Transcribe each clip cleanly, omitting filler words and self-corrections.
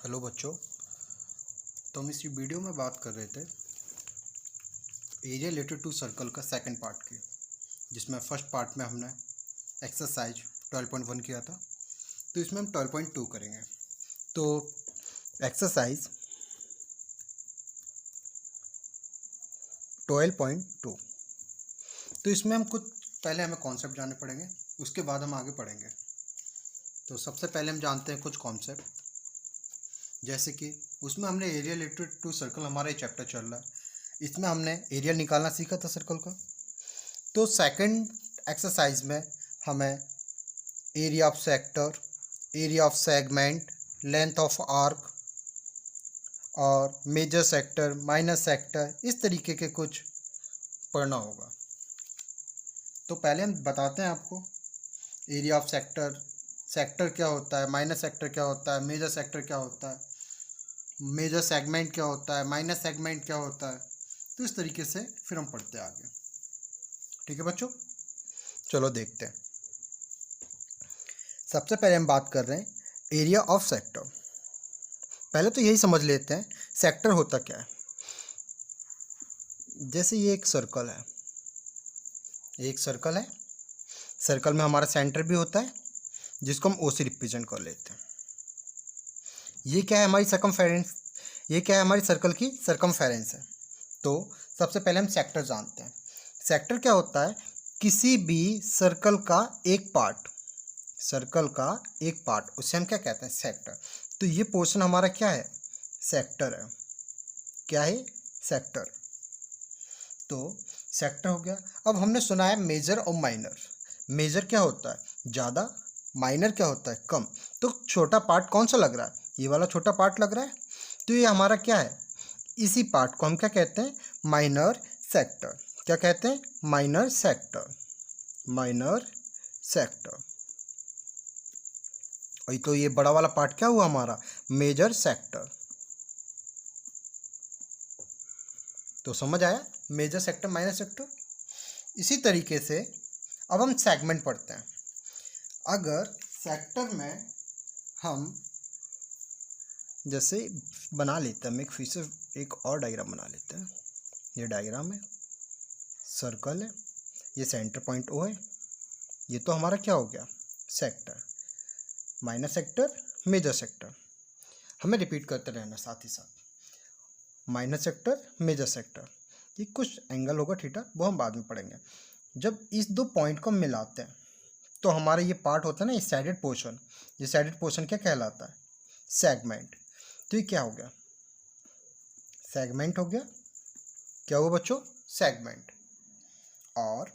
Hello बच्चों। तो हम इस वीडियो में बात कर रहे थे एरिया रिलेटेड टू सर्कल का सेकंड पार्ट की, जिसमें फर्स्ट पार्ट में हमने एक्सरसाइज 12.1 किया था। तो इसमें हम 12.2 करेंगे। तो एक्सरसाइज 12.2, तो इसमें हम कुछ पहले हमें कॉन्सेप्ट जानने पड़ेंगे, उसके बाद हम आगे पढ़ेंगे। तो सबसे पहले हम जानते हैं कुछ कॉन्सेप्ट, जैसे कि उसमें हमने एरिया रिलेटेड टू सर्कल, हमारा ये चैप्टर चल रहा है, इसमें हमने एरिया निकालना सीखा था सर्कल का। तो सेकंड एक्सरसाइज में हमें area of sector, area of segment, length of arc और मेजर सेक्टर, माइनर सेक्टर, इस तरीके के कुछ पढ़ना होगा। तो पहले हम बताते हैं आपको एरिया ऑफ सेक्टर, सेक्टर क्या होता है, माइनर सेक्टर क्या होता है, मेजर सेक्टर क्या होता है, मेजर सेगमेंट क्या होता है, माइनर सेगमेंट क्या होता है। तो इस तरीके से फिर हम पढ़ते हैं आगे। ठीक है बच्चों, चलो देखते हैं। सबसे पहले हम बात कर रहे हैं एरिया ऑफ सेक्टर। पहले तो यही समझ लेते हैं सेक्टर होता क्या है। जैसे ये एक सर्कल है, एक सर्कल है, सर्कल में हमारा सेंटर भी होता है, जिसको हम ओ से रिप्रेजेंट कर लेते हैं। ये क्या है, हमारी सर्कमफेरेंस, ये क्या है, हमारी सर्कल की सर्कमफेरेंस है। तो सबसे पहले हम सेक्टर जानते हैं। सेक्टर क्या होता है, किसी भी सर्कल का एक पार्ट, सर्कल का एक पार्ट, उसे हम क्या कहते हैं, सेक्टर। तो ये पोर्शन हमारा क्या है, सेक्टर है। क्या है, सेक्टर। तो सेक्टर हो गया। अब हमने सुना है मेजर और माइनर। मेजर क्या होता है, ज़्यादा, माइनर क्या होता है, कम। तो छोटा पार्ट कौन सा लग रहा है, ये वाला छोटा पार्ट लग रहा है। तो ये हमारा क्या है, इसी पार्ट को हम क्या कहते हैं, माइनर सेक्टर। क्या कहते हैं, माइनर सेक्टर, माइनर सेक्टर। और तो ये बड़ा वाला पार्ट क्या हुआ हमारा, मेजर सेक्टर। तो समझ आया, मेजर सेक्टर, माइनर सेक्टर। इसी तरीके से अब हम सेगमेंट पढ़ते हैं। अगर सेक्टर में हम जैसे बना लेते हैं, हम एक फिर से एक और डायग्राम बना लेते हैं। ये डायग्राम है, सर्कल है, ये सेंटर पॉइंट ओ है, ये तो हमारा क्या हो गया, sector. Minor sector, major sector, हमें रिपीट करते रहना साथ ही साथ। माइनर सेक्टर, मेजर सेक्टर, ये कुछ एंगल होगा थीटा, वो हम बाद में पढ़ेंगे। जब इस दो पॉइंट को मिलाते हैं तो हमारा ये पार्ट होता है ना, ये साइडेड पोर्शन, ये साइडेड पोर्शन क्या कहलाता है, सेगमेंट। तो ये क्या हो गया, सेगमेंट हो गया। क्या हुआ बच्चों, सेगमेंट। और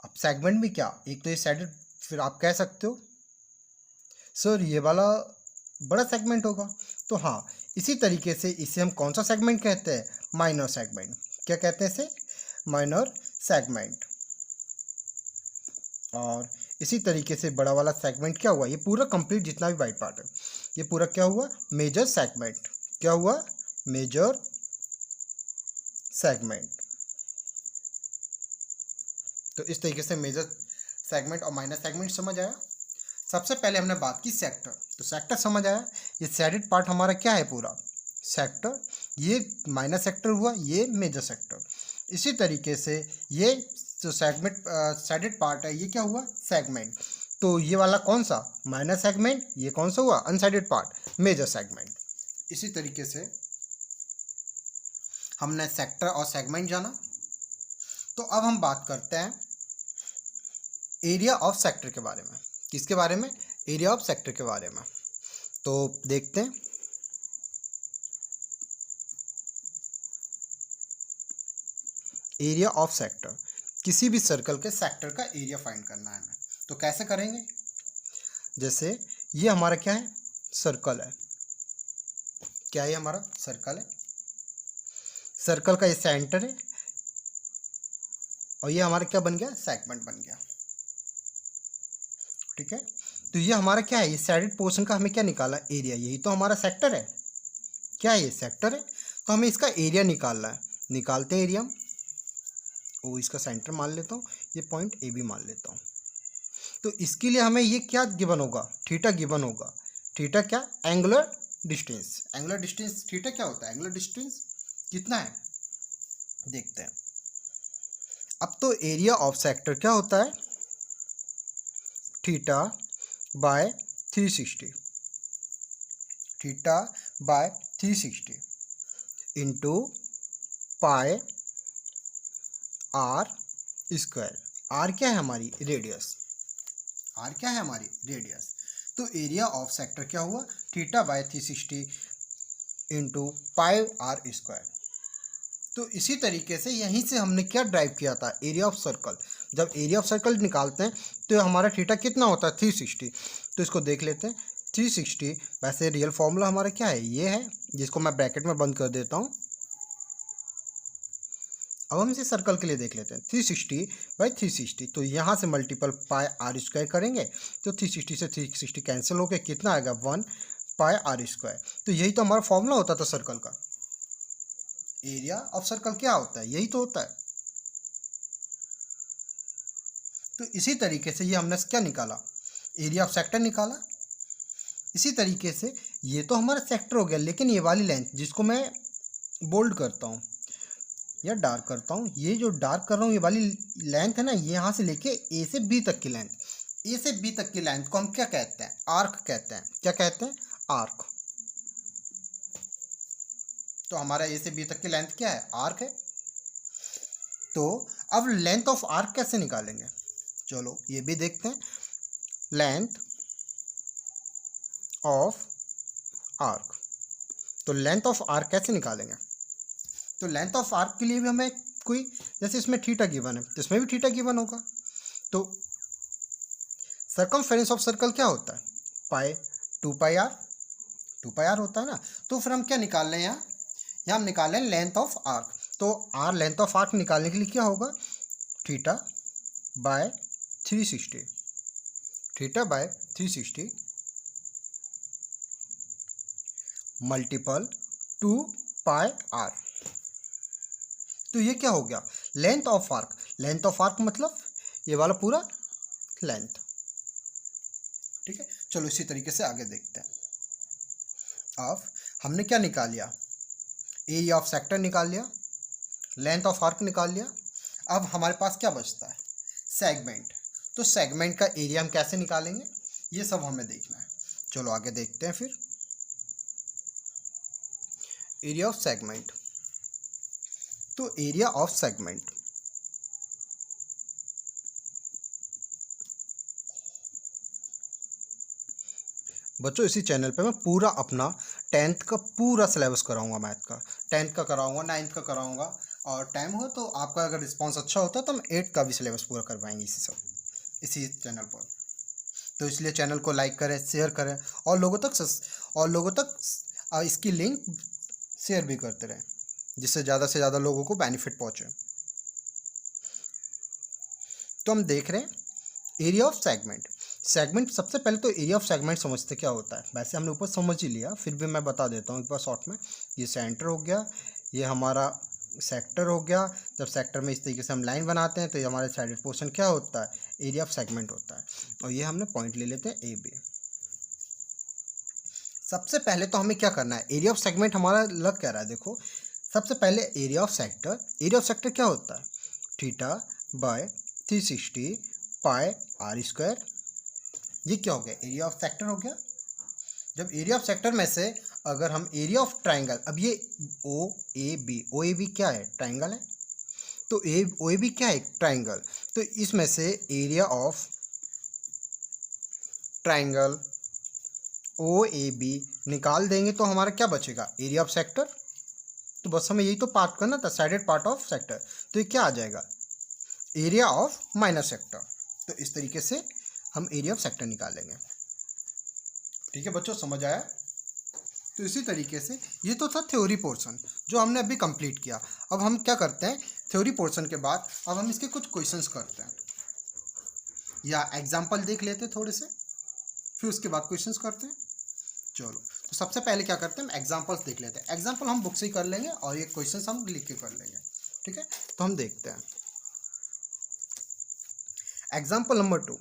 अब सेगमेंट भी क्या, एक तो ये साइडेड, फिर आप कह सकते हो सर ये वाला बड़ा सेगमेंट होगा। तो हाँ, इसी तरीके से इसे हम कौन सा सेगमेंट कहते हैं, माइनर सेगमेंट। क्या कहते हैं इसे, माइनर सेगमेंट। और इसी तरीके से बड़ा वाला सेगमेंट क्या हुआ, ये पूरा कंप्लीट जितना भी वाइट पार्ट है, ये पूरा क्या हुआ, मेजर सेगमेंट। क्या हुआ, मेजर सेगमेंट। तो इस तरीके से मेजर सेगमेंट और माइनर सेगमेंट समझ आया। सबसे पहले हमने बात की सेक्टर, तो सेक्टर समझ आया। ये साइडेड पार्ट हमारा क्या है, पूरा सेक्टर। ये माइनर सेक्टर हुआ, ये मेजर सेक्टर। इसी तरीके से ये जो सेगमेंट साइडेड पार्ट है, ये क्या हुआ, सेगमेंट। तो ये वाला कौन सा, माइनर सेगमेंट, ये कौन सा हुआ, अनसाइडेड पार्ट, मेजर सेगमेंट। इसी तरीके से हमने सेक्टर और सेगमेंट जाना। तो अब हम बात करते हैं एरिया ऑफ सेक्टर के बारे में। किसके बारे में, एरिया ऑफ सेक्टर के बारे में। तो देखते हैं, एरिया ऑफ सेक्टर, किसी भी सर्कल के सेक्टर का एरिया फाइंड करना है हमें। तो कैसे करेंगे, जैसे ये हमारा क्या है, सर्कल है। क्या है, हमारा सर्कल है, सर्कल का ये सेंटर है, और ये हमारा क्या बन गया, सेगमेंट बन गया। ठीक है। तो ये हमारा क्या है, ये साइडेड पोर्शन का हमें क्या निकाला, एरिया। यही तो हमारा सेक्टर है। क्या है, ये सेक्टर है। तो हमें इसका एरिया निकालना है। निकालते हैं एरिया। ओ इसका सेंटर मान लेता हूँ, ये पॉइंट ए भी मान लेता हूँ। तो इसके लिए हमें ये क्या गिवन होगा, थीटा गिवन होगा। थीटा क्या, angular distance. Angular distance theta क्या होता है, एंगुलर डिस्टेंस कितना है देखते हैं। अब तो एरिया ऑफ सेक्टर क्या होता है, theta by 360, theta by 360 into pi r square. R क्या है हमारी रेडियस, आर क्या है हमारी रेडियस। तो एरिया ऑफ सेक्टर क्या हुआ, theta by 360 into pi r square. तो इसी तरीके से यहीं से हमने क्या ड्राइव किया था, एरिया ऑफ सर्कल। जब एरिया ऑफ सर्कल निकालते हैं तो हमारा थीटा कितना होता है 360। तो इसको देख लेते हैं 360, वैसे रियल फॉर्मूला हमारा क्या है, ये है, जिसको मैं ब्रैकेट में बंद कर देता हूँ। अब हम इसे सर्कल के लिए देख लेते हैं 360 बाई 360। तो यहाँ से मल्टीपल पाई आर स्क्वायर करेंगे तो 360 से 360 कैंसिल होकर कितना आएगा 1 पाई आर स्क्वायर। तो यही तो हमारा फॉर्मूला होता था सर्कल का। एरिया ऑफ सर्कल क्या होता है, यही तो होता है। तो इसी तरीके से ये हमने क्या निकाला, एरिया ऑफ सेक्टर निकाला। इसी तरीके से ये तो हमारा सेक्टर हो गया, लेकिन ये वाली लेंथ जिसको मैं बोल्ड करता हूँ या डार्क करता हूँ, ये जो डार्क कर रहा हूँ ये वाली लेंथ है ना, ये यहाँ से लेके ए से बी तक की लेंथ, ए से बी तक की लेंथ को हम क्या कहते हैं, आर्क कहते हैं। क्या कहते हैं, आर्क। तो हमारा ए से बी तक की लेंथ क्या है, आर्क है। तो अब लेंथ ऑफ आर्क कैसे निकालेंगे, चलो ये भी देखते हैं। लेंथ ऑफ आर्क, तो लेंथ ऑफ आर्क कैसे निकालेंगे। तो लेंथ ऑफ आर्क के लिए भी हमें कोई, जैसे इसमें थीटा गिवन है तो इसमें भी थीटा गिवन होगा। तो सर्कमफेरेंस ऑफ सर्कल क्या होता है, पाई 2 पाई आर होता है ना। तो फिर हम क्या निकाल रहे हैं, यहाँ हम निकाल रहे हैं लेंथ ऑफ आर्क। तो आर लेंथ ऑफ आर्क निकालने के लिए क्या होगा, theta by 360, theta by 360 multiple 2 pi r. तो ये क्या हो गया, length of arc. Length of arc मतलब ये वाला पूरा लेंथ। ठीक है, चलो इसी तरीके से आगे देखते हैं। अब हमने क्या निकाल लिया, एरिया ऑफ सेक्टर निकाल लिया, लेंथ ऑफ आर्क निकाल लिया। अब हमारे पास क्या बचता है, सेगमेंट। तो सेगमेंट का एरिया हम कैसे निकालेंगे, ये सब हमें देखना है। चलो आगे देखते हैं फिर। एरिया ऑफ सेगमेंट, तो एरिया ऑफ सेगमेंट बच्चों इसी चैनल पे मैं पूरा अपना 10th का पूरा सिलेबस कराऊंगा, मैथ का 10th का कराऊंगा, 9th का कराऊंगा, और टाइम हो तो आपका अगर रिस्पांस अच्छा होता है तो हम 8th का भी सिलेबस पूरा करवाएंगे इसी चैनल पर। तो इसलिए चैनल को लाइक करें, शेयर करें, और लोगों तक इसकी लिंक शेयर भी करते रहें, जिससे ज़्यादा से ज़्यादा लोगों को बेनिफिट पहुँचे। तो हम देख रहे हैं एरिया ऑफ सेगमेंट। सेगमेंट, सबसे पहले तो एरिया ऑफ सेगमेंट समझते क्या होता है, वैसे हमने ऊपर समझ ही लिया, फिर भी मैं बता देता हूँ एक बार शॉर्ट में। ये सेंटर हो गया, ये हमारा सेक्टर हो गया। जब सेक्टर में इस तरीके से हम लाइन बनाते हैं तो ये हमारे साइडेड पोर्शन क्या होता है, एरिया ऑफ सेगमेंट होता है। और ये हमने पॉइंट ले लेते हैं ए बी। सबसे पहले तो हमें क्या करना है, एरिया ऑफ सेगमेंट हमारा लग क्या रहा है, देखो सबसे पहले area of sector. Area of sector क्या होता है, theta by 360 pi r square. ये क्या हो गया, एरिया ऑफ सेक्टर हो गया। जब एरिया ऑफ सेक्टर में से अगर हम एरिया ऑफ ट्राइंगल, अब ये ओ ए बी क्या है, ट्राइंगल है। तो ओ ए बी क्या है, ट्राइंगल। तो इसमें से area of triangle O A B निकाल देंगे तो हमारा क्या बचेगा, एरिया ऑफ सेक्टर। तो बस हमें यही तो पार्ट करना था, साइडेड पार्ट ऑफ सेक्टर। तो ये क्या आ जाएगा, एरिया ऑफ माइनस सेक्टर। तो इस तरीके से हम एरिया ऑफ सेक्टर निकालेंगे। ठीक है बच्चों, समझ आया। तो इसी तरीके से ये तो था थ्योरी पोर्शन जो हमने अभी कंप्लीट किया। अब हम क्या करते हैं, थ्योरी पोर्शन के बाद अब हम इसके कुछ क्वेश्चंस करते हैं या एग्जाम्पल देख लेते हैं थोड़े से, फिर उसके बाद क्वेश्चंस करते हैं। चलो तो सबसे पहले क्या करते हैं, हम एग्जाम्पल्स देख लेते हैं। एग्जाम्पल हम बुक से ही कर लेंगे और ये क्वेश्चंस हम लिख के कर लेंगे। ठीक है, तो हम देखते हैं example number 2।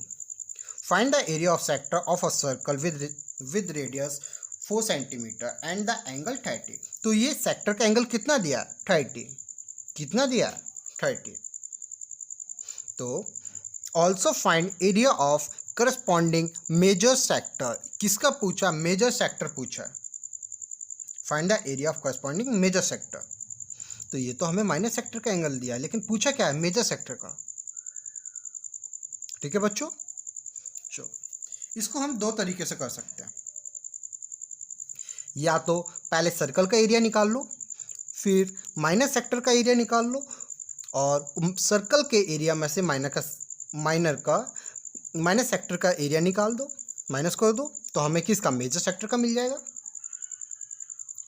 Find the area of sector of a circle with radius 4 centimetre and the angle 30। तो ये सेक्टर का एंगल कितना दिया? 30। कितना दिया? 30। तो also find area of corresponding major sector. किसका पूछा? मेजर सेक्टर पूछा। Find the area of corresponding major sector. तो ये तो हमें माइनर सेक्टर का एंगल दिया है, लेकिन पूछा क्या है? मेजर सेक्टर का। ठीक है बच्चों, चलो इसको हम दो तरीके से कर सकते हैं। या तो पहले सर्कल का एरिया निकाल लो, फिर माइनर सेक्टर का एरिया निकाल लो, और सर्कल के एरिया में से माइनर सेक्टर का एरिया निकाल दो, माइनस कर दो, तो हमें किसका? मेजर सेक्टर का मिल जाएगा।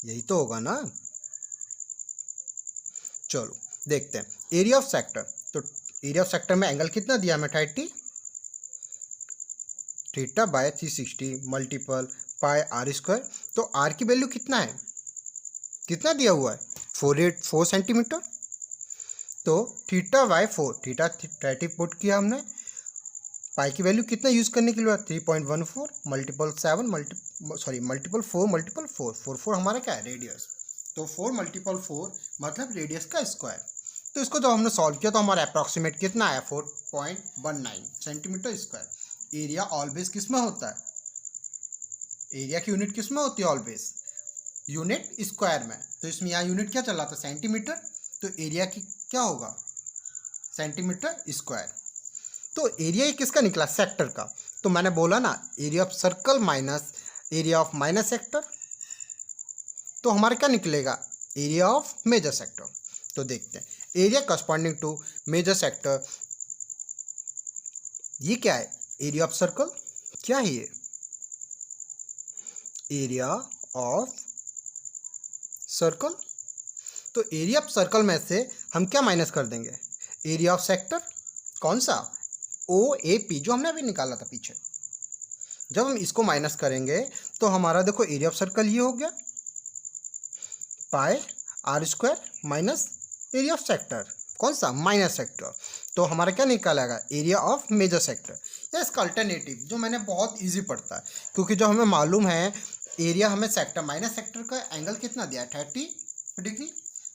यही तो होगा ना। चलो देखते हैं एरिया ऑफ सेक्टर। तो एरिया ऑफ सेक्टर में एंगल कितना दिया हमें? 30। Theta by 360 multiple pi r square. तो आर की वैल्यू कितना है? कितना दिया हुआ है? 4 सेंटीमीटर। तो थीटा बाय 4, थीटा 30 पुट किया हमने। पाई की वैल्यू कितना यूज करने के लिए? 3.14 मल्टीपल 7 मल्टीपल 4 मल्टीपल 4 4 हमारा क्या है? रेडियस। तो 4 मल्टीपल 4 मतलब रेडियस का स्क्वायर। तो इसको जब हमने सॉल्व किया तो हमारा अप्रॉक्सीमेट कितना आया? 4.19 सेंटीमीटर स्क्वायर। एरिया ऑलवेज किस में होता है? एरिया की यूनिट किस में होती है? ऑलवेज यूनिट स्क्वायर में। तो इसमें यहाँ यूनिट क्या चला था? सेंटीमीटर। तो एरिया की क्या होगा? Centimetre square. तो एरिया किसका निकला? सेक्टर का। तो मैंने बोला ना area of circle minus area of minor sector, तो हमारा क्या निकलेगा? Area of major sector. तो देखते हैं area corresponding to major sector. ये क्या है? Area of circle. क्या है ये? Area of circle. तो एरिया ऑफ सर्कल में से हम क्या माइनस कर देंगे? Area of sector. कौन सा? OAP, जो हमने अभी निकाला था पीछे। जब हम इसको माइनस करेंगे तो हमारा देखो एरिया ऑफ सर्कल ये हो गया pi r square minus area of sector. कौन सा? Minor sector. तो हमारा क्या निकालेगा? Area of major sector. या इसका अल्टरनेटिव जो मैंने बहुत इजी पढ़ता है, क्योंकि जो हमें मालूम है एरिया हमें सेक्टर माइनर सेक्टर का एंगल कितना दिया है? 30 डिग्री।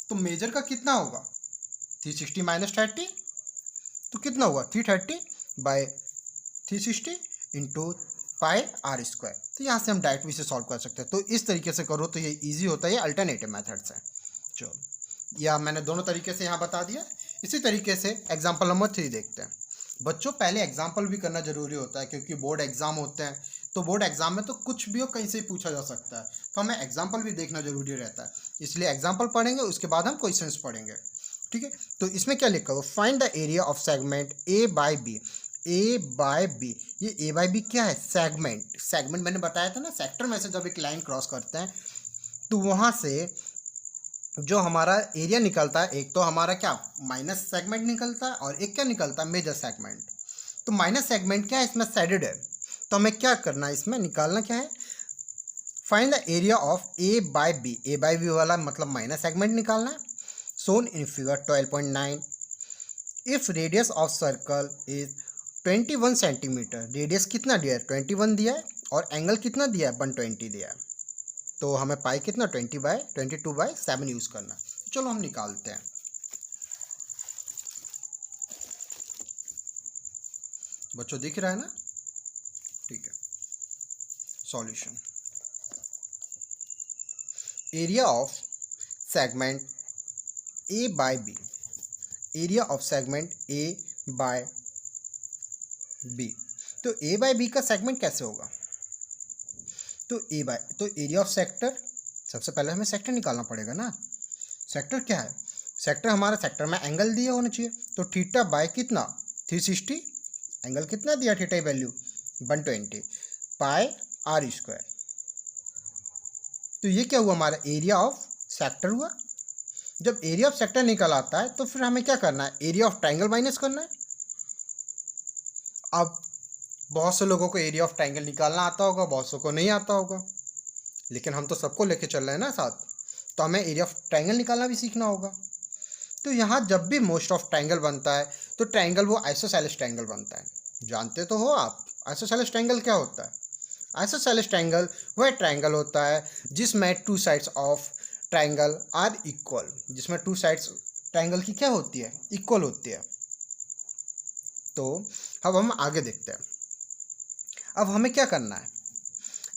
तो मेजर का कितना होगा? 360 माइनस 30, तो कितना हुआ? 330 by 360 into pi r square. तो यहाँ से हम डायरेक्ट भी इसे सॉल्व कर सकते हैं। तो इस तरीके से करो तो ये इजी होता है, ये अल्टरनेटिव मेथड से। चलो, या मैंने दोनों तरीके से यहाँ बता दिया। इसी तरीके से एग्जाम्पल नंबर 3 देखते हैं। बच्चों पहले एग्जाम्पल भी करना जरूरी होता है, क्योंकि बोर्ड एग्जाम होते हैं। तो बोर्ड एग्जाम में तो कुछ भी हो, कहीं से पूछा जा सकता है, तो हमें एग्जाम्पल भी देखना जरूरी रहता है। इसलिए एग्जाम्पल पढ़ेंगे, उसके बाद हम क्वेश्चंस पढ़ेंगे। ठीक है, तो इसमें क्या लिखा हुआ? Find the area of segment A by B। A by B, ये A बाय B क्या है? सेगमेंट। सेगमेंट मैंने बताया था ना, सेक्टर में से जब एक लाइन क्रॉस करते हैं तो वहाँ से जो हमारा एरिया निकलता है, एक तो हमारा क्या माइनस सेगमेंट निकलता है, और एक क्या निकलता है? Major segment. तो माइनस सेगमेंट क्या है? इसमें साइडेड है। तो हमें क्या करना है? इसमें निकालना क्या है? Find the area of A by B। A by B वाला मतलब माइनस सेगमेंट निकालना है। shown in figure 12.9 if radius of circle is 21 centimetre. Radius कितना दिया है? 21 दिया है, और एंगल कितना दिया है? 120 दिया है। तो हमें पाई कितना? 22/7 यूज करना। चलो हम निकालते हैं। बच्चों दिख रहा है ना? ठीक है, solution. Area of segment A by B। Area of segment A by B। तो A बाय B का सेगमेंट कैसे होगा? तो एरिया ऑफ सेक्टर, सबसे पहले हमें सेक्टर निकालना पड़ेगा ना। सेक्टर क्या है? सेक्टर हमारा, सेक्टर में एंगल दिया होना चाहिए। तो थीटा बाय कितना? 360। एंगल कितना दिया? थीटा की वैल्यू 120 पाई आर स्क्वायर। तो ये क्या हुआ? हमारा एरिया ऑफ सेक्टर हुआ। जब एरिया ऑफ सेक्टर निकल आता है तो फिर हमें क्या करना है? एरिया ऑफ ट्रायंगल माइनस करना है। अब बहुत से लोगों को एरिया ऑफ ट्रायंगल निकालना आता होगा, बहुत से को नहीं आता होगा, लेकिन हम तो सबको लेके चल रहे हैं ना साथ, तो हमें एरिया ऑफ ट्रायंगल निकालना भी सीखना होगा। तो यहाँ जब भी मोस्ट ऑफ ट्रायंगल बनता है तो ट्रायंगल वो आइसोसेलेस ट्रायंगल बनता है। जानते तो हो आप आइसोसेलेस ट्रायंगल क्या होता है? आइसोसेलेस ट्रायंगल वह ट्रायंगल होता है जिसमें two sides of triangle are equal, जिसमें टू साइड्स ट्रायंगल की क्या होती है, इक्वल होती है। तो अब हम आगे देखते हैं। अब हमें क्या करना है,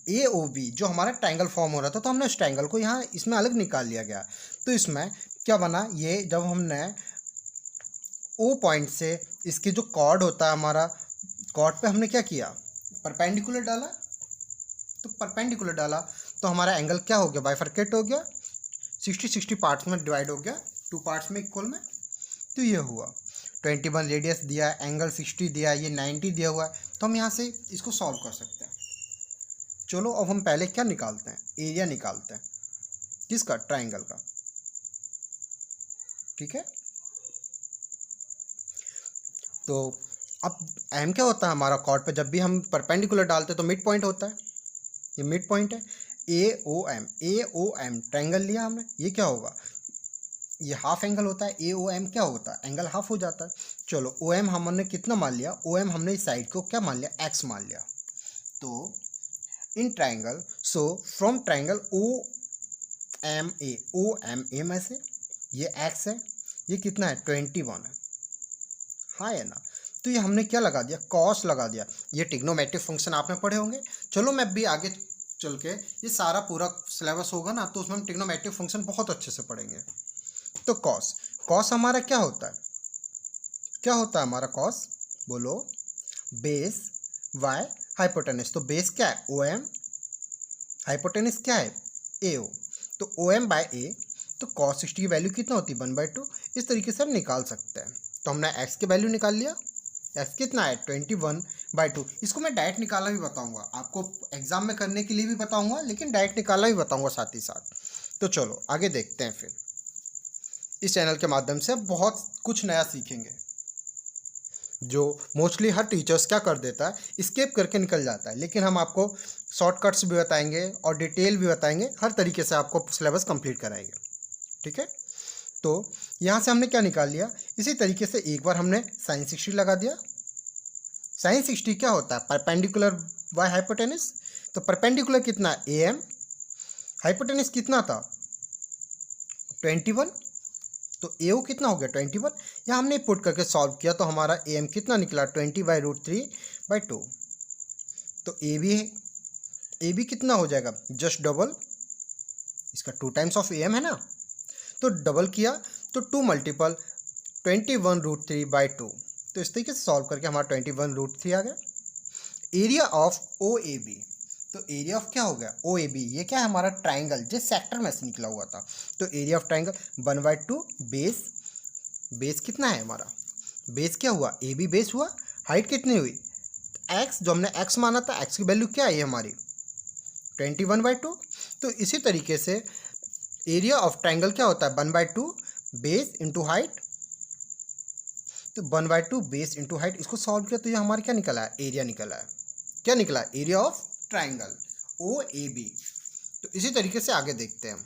ए ओ बी जो हमारा ट्रायंगल फॉर्म हो रहा था, तो हमने उस ट्रायंगल को यहाँ इसमें अलग निकाल लिया गया। तो इसमें क्या बना, ये जब हमने ओ पॉइंट से इसके जो कॉर्ड होता है हमारा, कॉर्ड पे हमने क्या किया, परपेंडिकुलर डाला। तो परपेंडिकुलर डाला तो हमारा एंगल क्या हो गया, बाइफरकेट हो गया, 60 पार्ट्स में डिवाइड हो गया, टू पार्ट्स में इक्वल में। तो ये हुआ 21 रेडियस दिया, एंगल 60 दिया, ये 90 दिया हुआ है। तो हम यहाँ से इसको सॉल्व कर सकते हैं। चलो अब हम पहले क्या निकालते हैं, एरिया निकालते हैं, किसका, ट्राइंगल का। ठीक है, तो अब एम क्या होता है हमारा, कॉर्ड पे जब भी हम परपेंडिकुलर डालते हैं तो मिड पॉइंट होता है, ये मिड पॉइंट है। ए ओ एम ट्रायंगल लिया हमने, ये क्या होगा, ये हाफ एंगल होता है। ए ओ एम क्या होता है, एंगल हाफ हो जाता है। चलो ओ एम हमने कितना मान लिया, ओ एम हमने इस साइड को क्या मान लिया, एक्स मान लिया। तो in triangle, so from triangle O M A में से ये एक्स है, ये कितना है 21 है, हाँ है ना। तो ये हमने क्या लगा दिया, कॉस लगा दिया। ये ट्रिग्नोमेट्रिक फंक्शन आपने पढ़े होंगे। चलो मैं भी आगे चल के ये सारा पूरा सिलेबस होगा ना, तो उसमें हम ट्रिग्नोमेट्रिक फंक्शन बहुत अच्छे से पढ़ेंगे। तो कॉस, कॉस हमारा क्या होता है, क्या होता है हमारा कॉस, बोलो, बेस वाई हाइपोटेनस। तो बेस क्या है, ओ एम, हाइपोटेनस क्या है, ए ओ। तो ओ एम बाय ए, तो कॉस 60 की वैल्यू कितना होती है, 1/2। इस तरीके से हम निकाल सकते हैं। तो हमने एक्स की वैल्यू निकाल लिया, एक्स कितना है 21/2। इसको मैं डायरेक्ट निकालना भी बताऊंगा आपको, एग्जाम में करने के लिए भी बताऊंगा, लेकिन डायरेक्ट निकालना भी बताऊंगा साथ ही साथ। तो चलो आगे देखते हैं। फिर इस चैनल के माध्यम से बहुत कुछ नया सीखेंगे, जो मोस्टली हर टीचर्स क्या कर देता है, स्किप करके निकल जाता है, लेकिन हम आपको शॉर्टकट्स भी बताएंगे और डिटेल भी बताएंगे, हर तरीके से आपको सिलेबस कंप्लीट कराएंगे। ठीक है, तो यहाँ से हमने क्या निकाल लिया, इसी तरीके से एक बार हमने sin 60 लगा दिया। sin 60 क्या होता है, परपेंडिकुलर बाय हाइपोटेनस। तो परपेंडिकुलर कितना, ए एम, हाइपोटेनस कितना था 21, तो ए ओ कितना हो गया 21। यहाँ हमने पुट करके सॉल्व किया तो हमारा ए एम कितना निकला 20/√3/2। तो ए बी कितना हो जाएगा, जस्ट डबल, इसका 2 टाइम्स ऑफ ए एम है ना, तो डबल किया तो 2 मल्टीपल 21√3/2। तो इस तरीके से सॉल्व करके हमारा 21√3 आ गया। Area of O A B, तो एरिया ऑफ क्या हो गया, ओ ए बी, ये क्या है हमारा ट्राइंगल जिस सेक्टर में से निकला हुआ था। तो area of triangle 1/2 base, base कितना है हमारा, बेस क्या हुआ, ए बी बेस हुआ, हाइट कितनी हुई एक्स, जो हमने एक्स माना था, एक्स की वैल्यू क्या है हमारी 21/2। तो इसी तरीके से एरिया ऑफ ट्राइंगल क्या होता है 1/2 बेस इंटू हाइट। तो 1/2 बेस इंटू हाइट, इसको सॉल्व किया तो ये हमारा क्या निकला है, एरिया निकला है। क्या निकला, area of triangle O A B. तो इसी तरीके से आगे देखते हैं हम।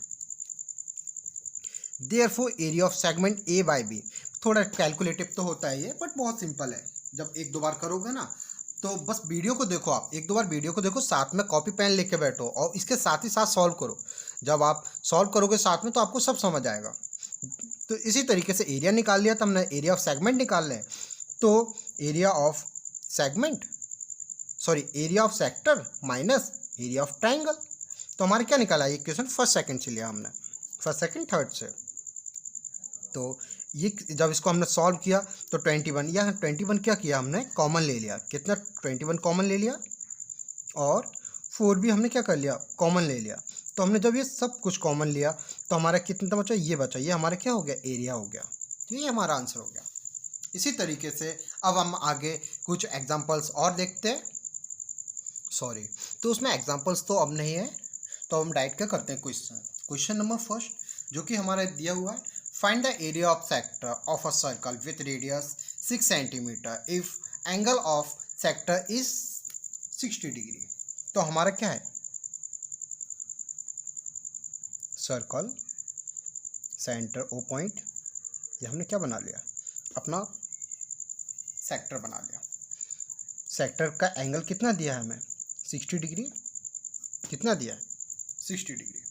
Therefore area of segment A by B, थोड़ा कैलकुलेटिव तो होता है ये, बट बहुत सिंपल है। जब एक दो बार करोगे ना, तो बस वीडियो को देखो, आप एक दो बार वीडियो को देखो, साथ में कॉपी पेन लेके बैठो और इसके साथ ही साथ सॉल्व करो। जब आप सॉल्व करोगे साथ में तो आपको सब समझ आएगा। तो इसी तरीके से एरिया निकाल लिया, तो हमने एरिया ऑफ सेगमेंट निकाल लें। तो area of segment, sorry area of sector minus area of triangle. तो हमारे क्या निकाला, ये क्वेश्चन फर्स्ट सेकंड से लिया हमने, फर्स्ट सेकंड थर्ड से। तो ये जब इसको हमने सॉल्व किया तो 21, या 21 क्या किया हमने, कॉमन ले लिया, कितना 21 कॉमन ले लिया, और 4 भी हमने क्या कर लिया, कॉमन ले लिया। तो हमने जब ये सब कुछ कॉमन लिया तो हमारा कितना बचा, ये बचा, ये हमारा क्या हो गया, एरिया हो गया। ये हमारा आंसर हो गया। इसी तरीके से अब हम आगे कुछ एग्जांपल्स और देखते हैं, सॉरी, तो उसमें एग्जांपल्स तो अब नहीं है, तो हम डायरेक्ट क्या करते हैं, क्वेश्चन नंबर फर्स्ट, जो कि हमारा दिया हुआ है, find the area of sector of a circle with radius 6 centimetre if angle of sector is 60 degree. तो हमारा क्या है, सर्कल सेंटर ओ पॉइंट, ये हमने क्या बना लिया, अपना सेक्टर बना लिया। सेक्टर का एंगल कितना दिया है हमें 60 डिग्री, कितना दिया है 60 डिग्री,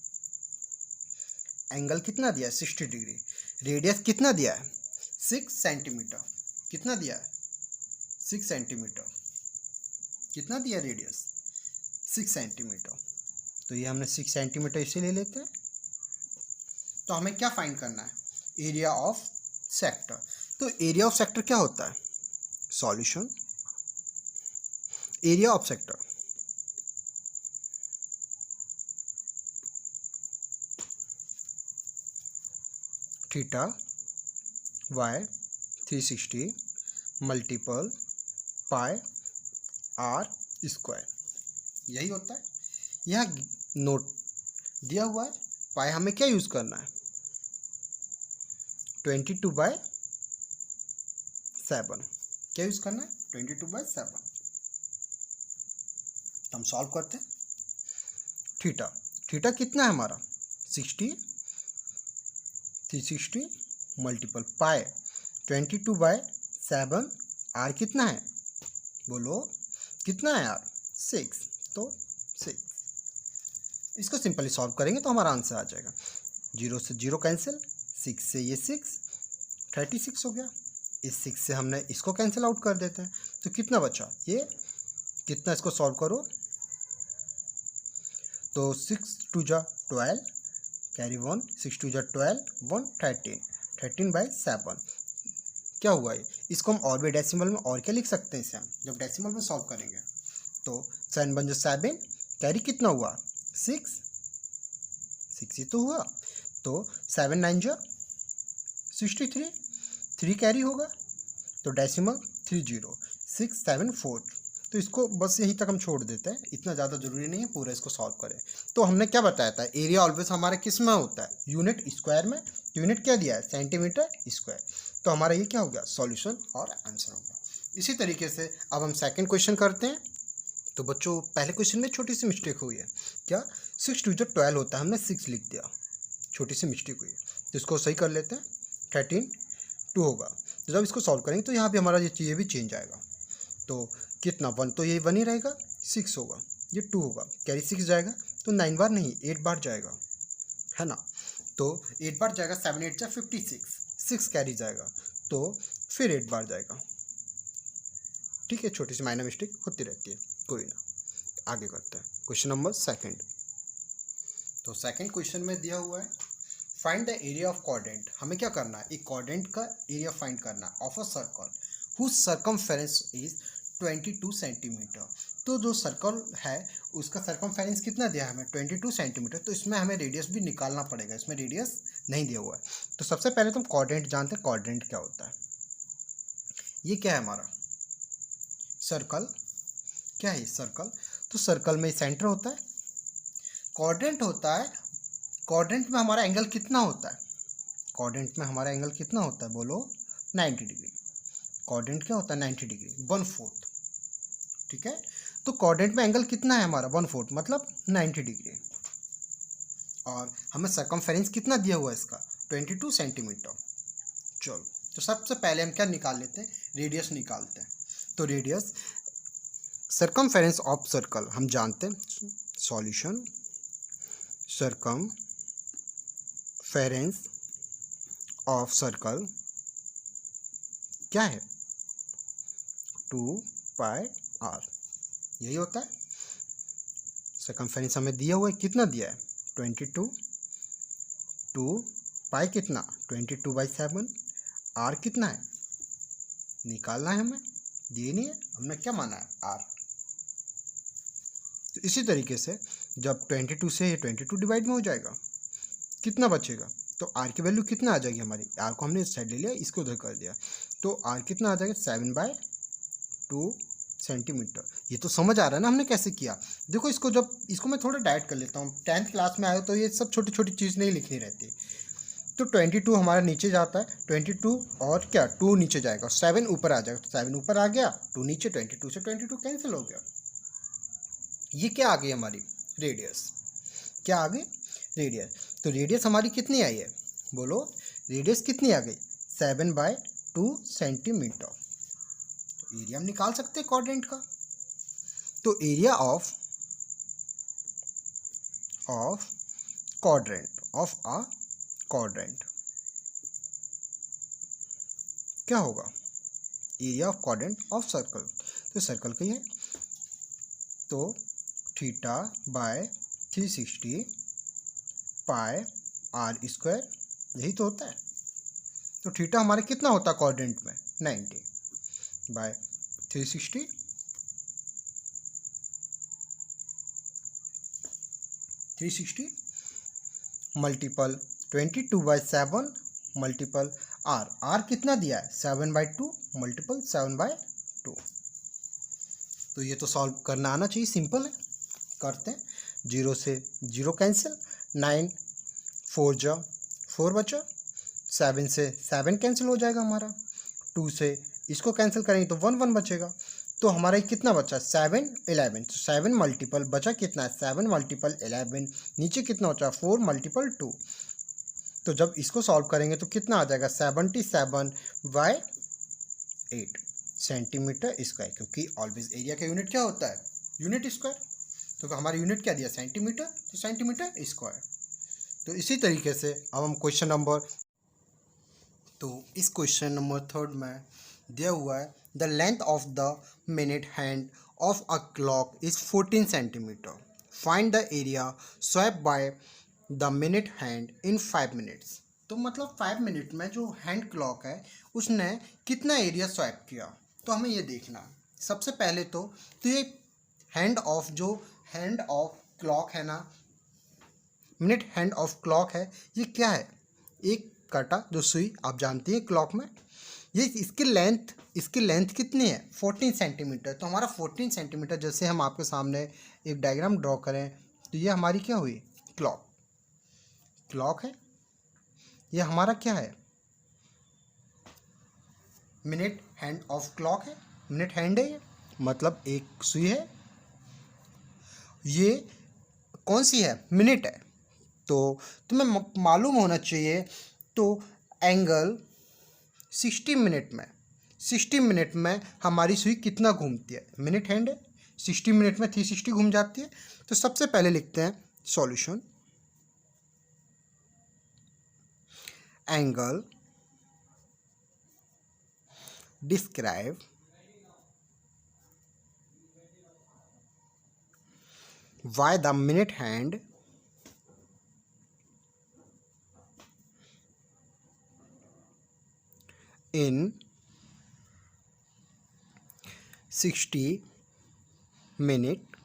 एंगल कितना दिया है 60 डिग्री, रेडियस कितना दिया है 6 सेंटीमीटर, कितना दिया है 6 सेंटीमीटर, कितना दिया रेडियस 6 सेंटीमीटर। तो ये हमने 6 सेंटीमीटर इसे ले लेते हैं। तो हमें क्या फाइंड करना है, एरिया ऑफ सेक्टर। तो एरिया ऑफ सेक्टर क्या होता है, solution area of sector theta by 360 multiple pi r square, यही होता है। यहाँ नोट दिया हुआ है, पाई हमें क्या यूज़ करना है 22/7, क्या यूज़ करना है 22/7। तो हम सॉल्व करते हैं। थीटा, थीटा कितना है हमारा 60, 360 मल्टीपल पाई 22/7, आर कितना है बोलो, कितना है यार 6, तो 6। इसको सिंपली सॉल्व करेंगे तो हमारा आंसर आ जाएगा। 0 से 0 कैंसिल, 6 से ये 6, 36 हो गया। इस 6 से हमने इसको कैंसिल आउट कर देते हैं, तो कितना बचा ये, कितना इसको सॉल्व करो तो 6 2 जा 12, कैरी 1, 6 2 जा 12, 1 13, 13/7 क्या हुआ ये। इसको हम और भी डेसिमल में और क्या लिख सकते हैं, इसे हम जब डेसिमल में सॉल्व करेंगे तो 7 बन जा 7, कैरी कितना हुआ 6, 6 ही तो हुआ, तो 7 9 जा 63, 3 कैरी होगा, तो डेसिमल 30, 6 7 4। तो इसको बस यहीं तक हम छोड़ देते हैं, इतना ज़्यादा ज़रूरी नहीं है पूरा इसको सॉल्व करें। तो हमने क्या बताया था, एरिया ऑलवेज हमारा किस में होता है, यूनिट स्क्वायर में। यूनिट क्या दिया है सेंटीमीटर स्क्वायर। तो हमारा ये क्या हो गया सॉल्यूशन और आंसर हो गया। इसी तरीके से अब हम सेकंड क्वेश्चन करते हैं। तो बच्चों पहले क्वेश्चन में छोटी सी मिस्टेक हुई है, क्या 6 2 जा 12 होता है, हमने 6 लिख दिया, छोटी सी मिस्टेक हुई है, तो इसको सही कर लेते हैं। 13 2 होगा, तो जब इसको सॉल्व करेंगे तो यहाँ भी हमारा ये भी चेंज आएगा, तो कितना 1, तो ये 1 ही रहेगा, 6 होगा, ये 2 होगा, कैरी 6 जाएगा, तो 9 बार नहीं 8 बार जाएगा, है ना। तो 8 बार जाएगा, 7 8 जा 56, 6 कैरी जाएगा, तो फिर 8 बार जाएगा। ठीक है, छोटी सी माइनर मिस्टेक होती रहती है, कोई ना। आगे करते हैं क्वेश्चन नंबर सेकंड। तो सेकंड क्वेश्चन में दिया हुआ है find the area of quadrant. हमें क्या करना है, एक क्वाड्रेंट का एरिया फाइंड करना है of a circle whose circumference is 22 centimetre. तो जो सर्कल है उसका सर्कमफेरेंस कितना दिया है हमें 22 सेंटीमीटर। तो इसमें हमें रेडियस भी निकालना पड़ेगा, इसमें रेडियस नहीं दिया हुआ है। तो सबसे पहले तो हम क्वाड्रेंट जानते हैं, क्वाड्रेंट क्या होता है। ये क्या है हमारा सर्कल, क्या है सर्कल, तो सर्कल में सेंटर होता है, क्वाड्रेंट होता है। क्वाड्रेंट में हमारा एंगल कितना होता है, क्वाड्रेंट में हमारा एंगल कितना होता है बोलो 90 डिग्री। क्वाड्रेंट क्या होता है 90 डिग्री, 1/4। ठीक है, तो क्वाड्रेंट में एंगल कितना है हमारा 1/4 मतलब 90 डिग्री। और हमें सर्कमफेरेंस कितना दिया हुआ है इसका 22 सेंटीमीटर। चलो तो सबसे पहले हम क्या निकाल लेते हैं, रेडियस निकालते हैं। तो रेडियस सर्कमफेरेंस ऑफ सर्कल हम जानते हैं, सॉल्यूशन सर्कमफेरेंस ऑफ सर्कल क्या है 2πr, यही होता है। सर्कमफेरेंस हमें दिया हुआ है, कितना दिया है 22, 2 पाई कितना 22/7, आर कितना है निकालना है हमें, दिए नहीं है, हमने क्या माना है आर। तो इसी तरीके से जब 22 से ये 22 डिवाइड में हो जाएगा, कितना बचेगा, तो आर की वैल्यू कितना आ जाएगी हमारी, आर को हमने इस साइड ले लिया, इसको उधर कर दिया, तो आर कितना आ जाएगा 7/2 सेंटीमीटर। ये तो समझ आ रहा है ना हमने कैसे किया। देखो इसको जब इसको मैं थोड़ा डाइट कर लेता हूँ, 10th क्लास में आया तो ये सब छोटी छोटी चीज़ नहीं लिखनी रहती। तो 22 हमारा नीचे जाता है, 22 और क्या 2 नीचे जाएगा, 7 ऊपर आ जाएगा, तो 7 ऊपर आ गया, 2 नीचे, 22 से 22 कैंसिल हो गया। ये क्या आ गई हमारी रेडियस, क्या आ गई रेडियस। तो रेडियस हमारी कितनी आई है बोलो, रेडियस कितनी आ गई 7/2 सेंटीमीटर। तो एरिया हम निकाल सकते हैं क्वाड्रेंट का। तो area of of quadrant of a quadrant क्या होगा, area of quadrant of circle, तो सर्कल का ही है, तो theta by 360 pi r square, यही तो होता है। तो थीटा हमारे कितना होता है क्वाड्रेंट में, 90 by 360 multiple 22/7 multiple r, r कितना दिया है 7/2 मल्टीपल 7/2। तो ये तो सॉल्व करना आना चाहिए, सिंपल है, करते हैं। 0 से 0 कैंसिल, 9 4 जा 4 बचा, 7 से 7 कैंसिल हो जाएगा हमारा, 2 से इसको कैंसिल करेंगे तो 1 1 बचेगा। तो हमारा कितना बचा 7 11, तो 7 मल्टीपल बचा कितना है 7 मल्टीपल 11, नीचे कितना बचा 4 मल्टीपल 2। तो जब इसको सॉल्व करेंगे तो कितना आ जाएगा 77/8 सेंटीमीटर स्क्वायर, क्योंकि ऑलवेज एरिया का यूनिट क्या होता है, यूनिट स्क्वायर। तो हमारा यूनिट क्या दिया सेंटीमीटर, तो सेंटीमीटर स्क्वायर। तो इसी तरीके से अब हम क्वेश्चन नंबर, तो इस क्वेश्चन नंबर 3 में दिया हुआ है the length of the minute hand of a clock is 14 centimetre, find the area swap by the minute hand in 5 minutes. तो मतलब 5 मिनट में जो हैंड क्लॉक है उसने कितना एरिया स्वैप किया, तो हमें ये देखना है। सबसे पहले तो ये हैंड ऑफ, जो हैंड ऑफ क्लॉक है ना, मिनट हैंड ऑफ क्लॉक है, ये क्या है, एक काटा जो सुई आप जानती हैं क्लॉक में, ये इसकी लेंथ कितनी है 14 सेंटीमीटर। तो हमारा 14 सेंटीमीटर, जैसे हम आपके सामने एक डायग्राम ड्रॉ करें तो ये हमारी क्या हुई, क्लॉक है, ये हमारा क्या है, मिनट हैंड ऑफ क्लॉक है, मिनट हैंड है ये, मतलब एक सुई है, ये कौन सी है, मिनट है। तो तुम्हें मालूम होना चाहिए, तो एंगल 60 मिनट में हमारी सुई कितना घूमती है, मिनट हैंड है, 60 मिनट में 360 घूम जाती है। तो सबसे पहले लिखते हैं solution, angle describe why the minute hand in 60 minute.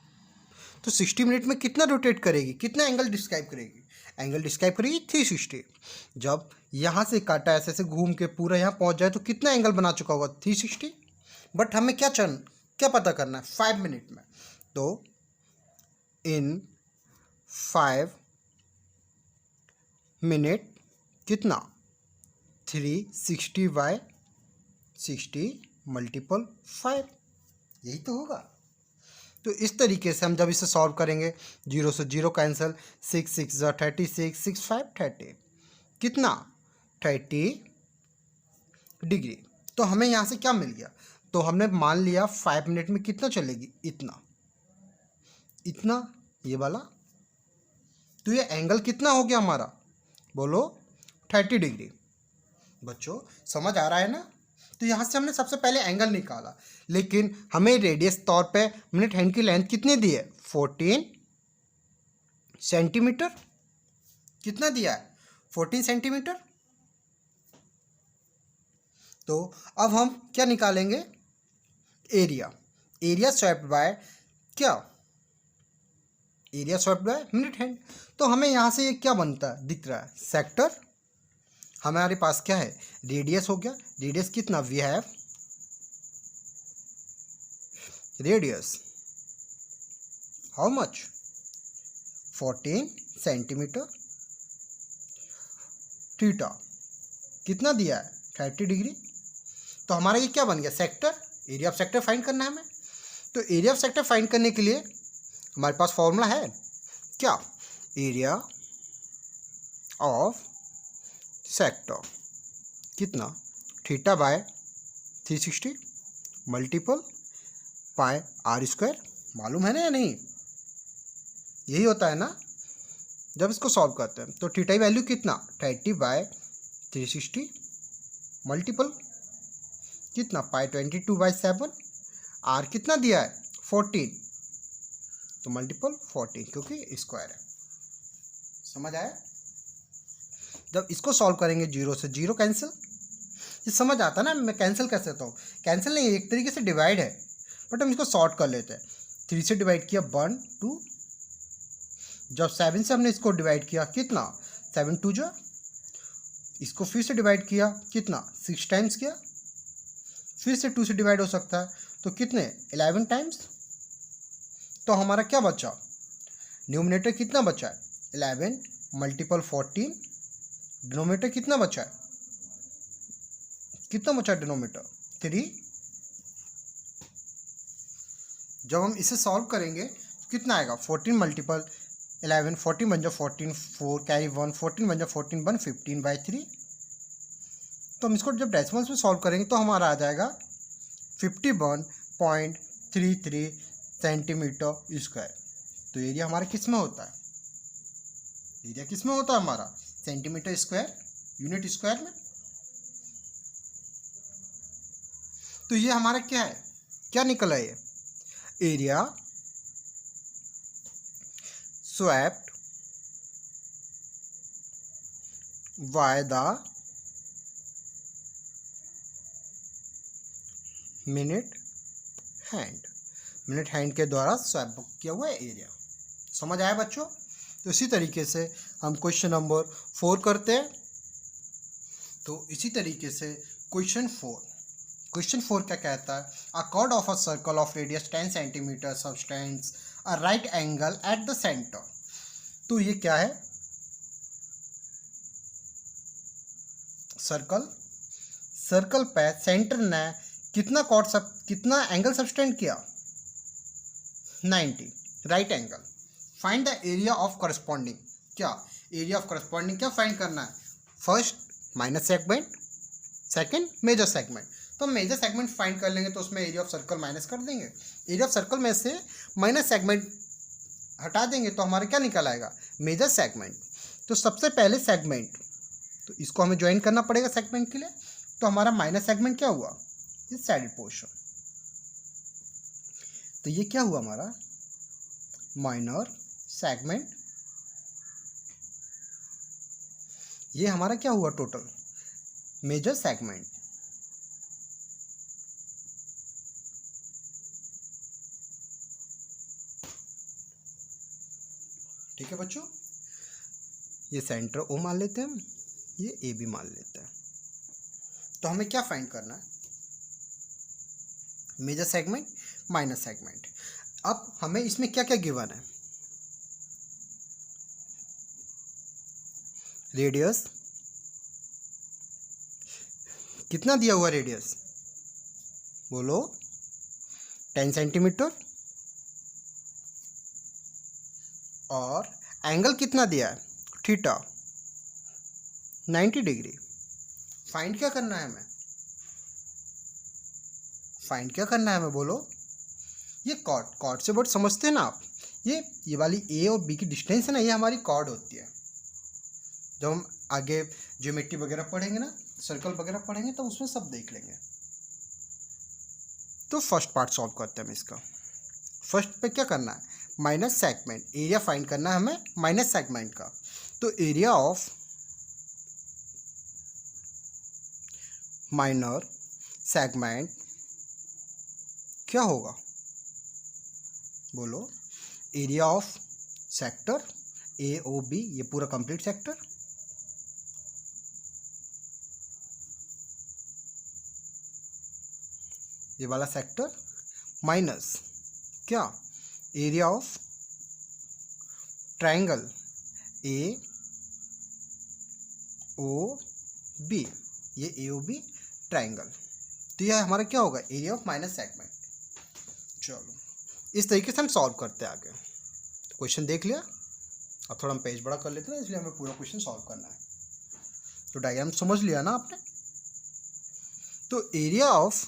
तो 60 मिनट में कितना रोटेट करेगी, कितना एंगल डिस्क्राइब करेगी, एंगल डिस्क्राइब करेगी 360। जब यहाँ से काटा ऐसे ऐसे घूम के पूरा यहाँ पहुँच जाए तो कितना एंगल बना चुका होगा 360। बट हमें क्या पता करना है 5 मिनट में, तो इन 5 मिनट कितना 360/60 मल्टीपल 5, यही तो होगा। तो इस तरीके से हम जब इसे सॉल्व करेंगे, 0 से 0 कैंसिल, 6 6 जा 36, 6 5 30, कितना 30 डिग्री। तो हमें यहाँ से क्या मिल गया, तो हमने मान लिया 5 मिनट में कितना चलेगी, इतना ये वाला। तो ये एंगल कितना हो गया हमारा, बोलो 30 डिग्री। बच्चों समझ आ रहा है ना। तो यहाँ से हमने सबसे पहले एंगल निकाला, लेकिन हमें रेडियस तौर पे मिनट हैंड की लेंथ कितनी दी है 14 सेंटीमीटर, कितना दिया है 14 सेंटीमीटर। तो अब हम क्या निकालेंगे, एरिया स्वैप्ड बाय क्या, area swapped by minute hand. तो हमें यहाँ से ये क्या बनता है दिख रहा है, सेक्टर। हमारे पास क्या है, रेडियस हो गया, रेडियस कितना, we have radius how much 14 centimetre, theta कितना दिया है 30 डिग्री। तो हमारा ये क्या बन गया, sector, area of sector find करना है हमें। तो एरिया ऑफ सेक्टर फाइंड करने के लिए हमारे पास फॉर्मूला है क्या, एरिया ऑफ सेक्टर कितना, theta by 360 multiple pi r square, मालूम है ना या नहीं, यही होता है ना। जब इसको सॉल्व करते हैं तो थीटा की वैल्यू कितना 30/360 मल्टीपल कितना π22/7, आर कितना दिया है 14, तो मल्टीपल 14 क्योंकि स्क्वायर है। समझ आया? जब इसको सॉल्व करेंगे 0 से 0 कैंसिल, ये समझ आता ना मैं कैंसिल कर सकता हूँ, कैंसिल नहीं एक तरीके से डिवाइड है, बट हम इसको सॉर्ट कर लेते हैं। 3 से डिवाइड किया 1 2, जब 7 से हमने इसको डिवाइड किया कितना 7 2 जो, इसको फिर से डिवाइड किया कितना 6 टाइम्स किया, फिर से 2 से डिवाइड हो सकता है तो कितने 11 टाइम्स। तो हमारा क्या बचा, न्यूमरेटर कितना बचा है 11 मल्टीपल 14, डिनोमिनेटर कितना बचा है, कितना बचा डिनोमिनेटर 3। जब हम इसे सॉल्व करेंगे कितना आएगा 14 मल्टीपल 11, 14 बन जाओ 14, 4 कैरी 1, 14 बन जाओ 14 1 15/3। तो हम इसको जब डेसिमल्स में सॉल्व करेंगे तो हमारा आ जाएगा 51.33 सेंटीमीटर स्क्वायर। तो एरिया हमारा किस में होता है, एरिया किस में होता है हमारा सेंटीमीटर स्क्वायर यूनिट स्क्वायर में। तो ये हमारा क्या है, क्या निकला ये area swept by the minute hand के द्वारा स्वैप किया हुआ एरिया। समझ आया बच्चों? तो इसी तरीके से हम क्वेश्चन नंबर 4 करते हैं। तो इसी तरीके से क्वेश्चन 4 क्या कहता है, अ cord of a circle of radius 10 centimetre subtends a right angle eight the centre. तो ये क्या है, सर्कल पे सेंटर ने कितना कितना एंगल सबटेंड किया 90 right angle. Find the area of corresponding, क्या एरिया ऑफ करस्पॉन्डिंग क्या फाइंड करना है, first minus segment, second major segment. तो मेजर सेगमेंट फाइंड कर लेंगे तो उसमें एरिया ऑफ सर्कल माइनस कर देंगे, एरिया ऑफ सर्कल में से माइनस सेगमेंट हटा देंगे तो हमारा क्या निकल आएगा मेजर सेगमेंट। तो सबसे पहले सेगमेंट, तो इसको हमें ज्वाइन करना पड़ेगा सेगमेंट के लिए। तो हमारा माइनस सेगमेंट क्या हुआ, ये साइड पोर्शन। तो ये क्या हुआ हमारा माइनर सेगमेंट, ये हमारा क्या हुआ टोटल मेजर सेगमेंट। ठीक है बच्चों, ये सेंटर ओ मान लेते हैं, ये ए बी मान लेते हैं। तो हमें क्या फाइंड करना है, मेजर सेगमेंट माइनर सेगमेंट। अब हमें इसमें क्या क्या गिवन है, रेडियस कितना दिया हुआ, रेडियस बोलो 10 सेंटीमीटर, और एंगल कितना दिया है थीटा 90 डिग्री। फाइंड क्या करना है हमें, फाइंड क्या करना है हमें बोलो, ये कॉर्ड से वर्ड समझते हैं ना आप, ये वाली ए और बी की डिस्टेंस है ना, ये हमारी कॉर्ड होती है। जब हम आगे ज्योमेट्री वगैरह पढ़ेंगे ना, सर्कल वगैरह पढ़ेंगे तो उसमें सब देख लेंगे। तो फर्स्ट पार्ट सॉल्व करते हैं हम इसका। फर्स्ट पे क्या करना है, माइनस सेगमेंट, एरिया फाइंड करना है हमें माइनस सेगमेंट का। तो एरिया ऑफ माइनर सेगमेंट क्या होगा बोलो, area of sector A O B, ये पूरा कंप्लीट सेक्टर, ये वाला सेक्टर, माइनस क्या area of triangle A O B, ये ए ओ बी ट्रायंगल। तो यह हमारा क्या होगा एरिया ऑफ माइनस सेगमेंट। चलो इस तरीके से हम सॉल्व करते हैं आगे। तो क्वेश्चन देख लिया, अब थोड़ा हम पेज बड़ा कर लेते हैं, इसलिए हमें पूरा क्वेश्चन सॉल्व करना है। तो डायग्राम समझ लिया ना आपने। तो एरिया ऑफ,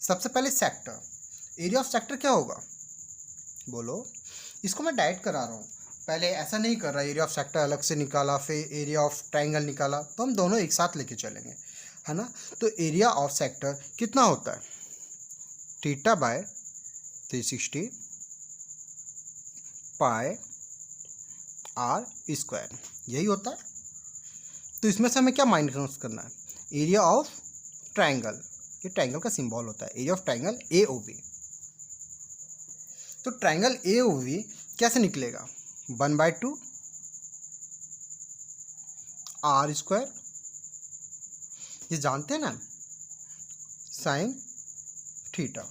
सबसे पहले सेक्टर, एरिया ऑफ सेक्टर क्या होगा बोलो, इसको मैं डायरेक्ट करा रहा हूँ। पहले ऐसा नहीं कर रहा, एरिया ऑफ सेक्टर अलग से निकाला फिर एरिया ऑफ ट्राइंगल निकाला, तो हम दोनों एक साथ लेके चलेंगे, है ना। तो एरिया ऑफ सेक्टर कितना होता है, theta by 360 pi r square, यही होता है। तो इसमें से हमें क्या माइनस करना है, एरिया ऑफ ट्राइंगल, ये ट्राइंगल का सिंबल होता है, area of triangle A O B. तो ट्राइंगल ए ओ बी कैसे निकलेगा, 1/2 आर स्क्वायर, ये जानते हैं ना, sine theta.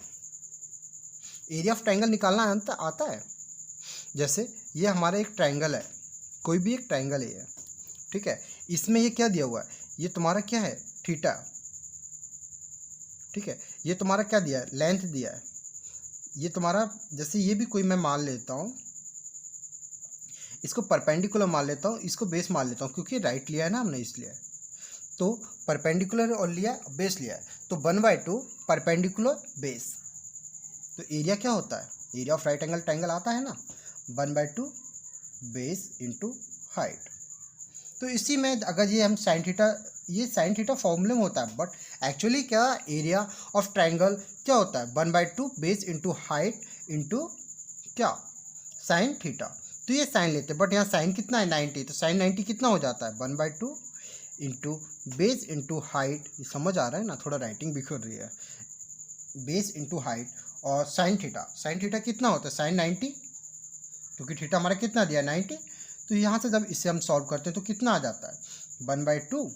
Area of triangle निकालना आता है। जैसे ये हमारा एक ट्राइंगल है, कोई भी एक ट्राइंगल है, ठीक है, इसमें ये क्या दिया हुआ है, ये तुम्हारा क्या है, थीटा, ठीक है, ये तुम्हारा क्या दिया है, लेंथ दिया है, ये तुम्हारा, जैसे ये भी कोई मैं मान लेता हूँ, इसको परपेंडिकुलर मान लेता हूँ, इसको बेस मान लेता हूँ, क्योंकि राइट लिया है ना हमने इसलिए, तो परपेंडिकुलर और लिया बेस लिया है, तो 1/2 परपेंडिकुलर बेस। तो एरिया क्या होता है, area of right angle triangle आता है ना, 1/2 बेस इंटू हाइट। तो इसी में अगर ये हम साइन थीटा, ये साइन थीटा फॉर्मूले में होता है, बट एक्चुअली क्या एरिया ऑफ ट्राइंगल क्या होता है, 1/2 बेस इंटू हाइट इंटू क्या, साइन थीटा। तो ये साइन लेते हैं, बट यहाँ साइन कितना है 90, तो साइन 90 कितना हो जाता है, 1/2 इंटू बेस इंटू हाइट, ये समझ आ रहा है ना, थोड़ा राइटिंग बिखर रही है, बेस इंटू हाइट और साइन थीटा कितना होता है, साइन 90, क्योंकि थीटा हमारा कितना दिया 90। तो यहाँ से जब इसे हम सॉल्व करते हैं तो कितना आ जाता है, 1/2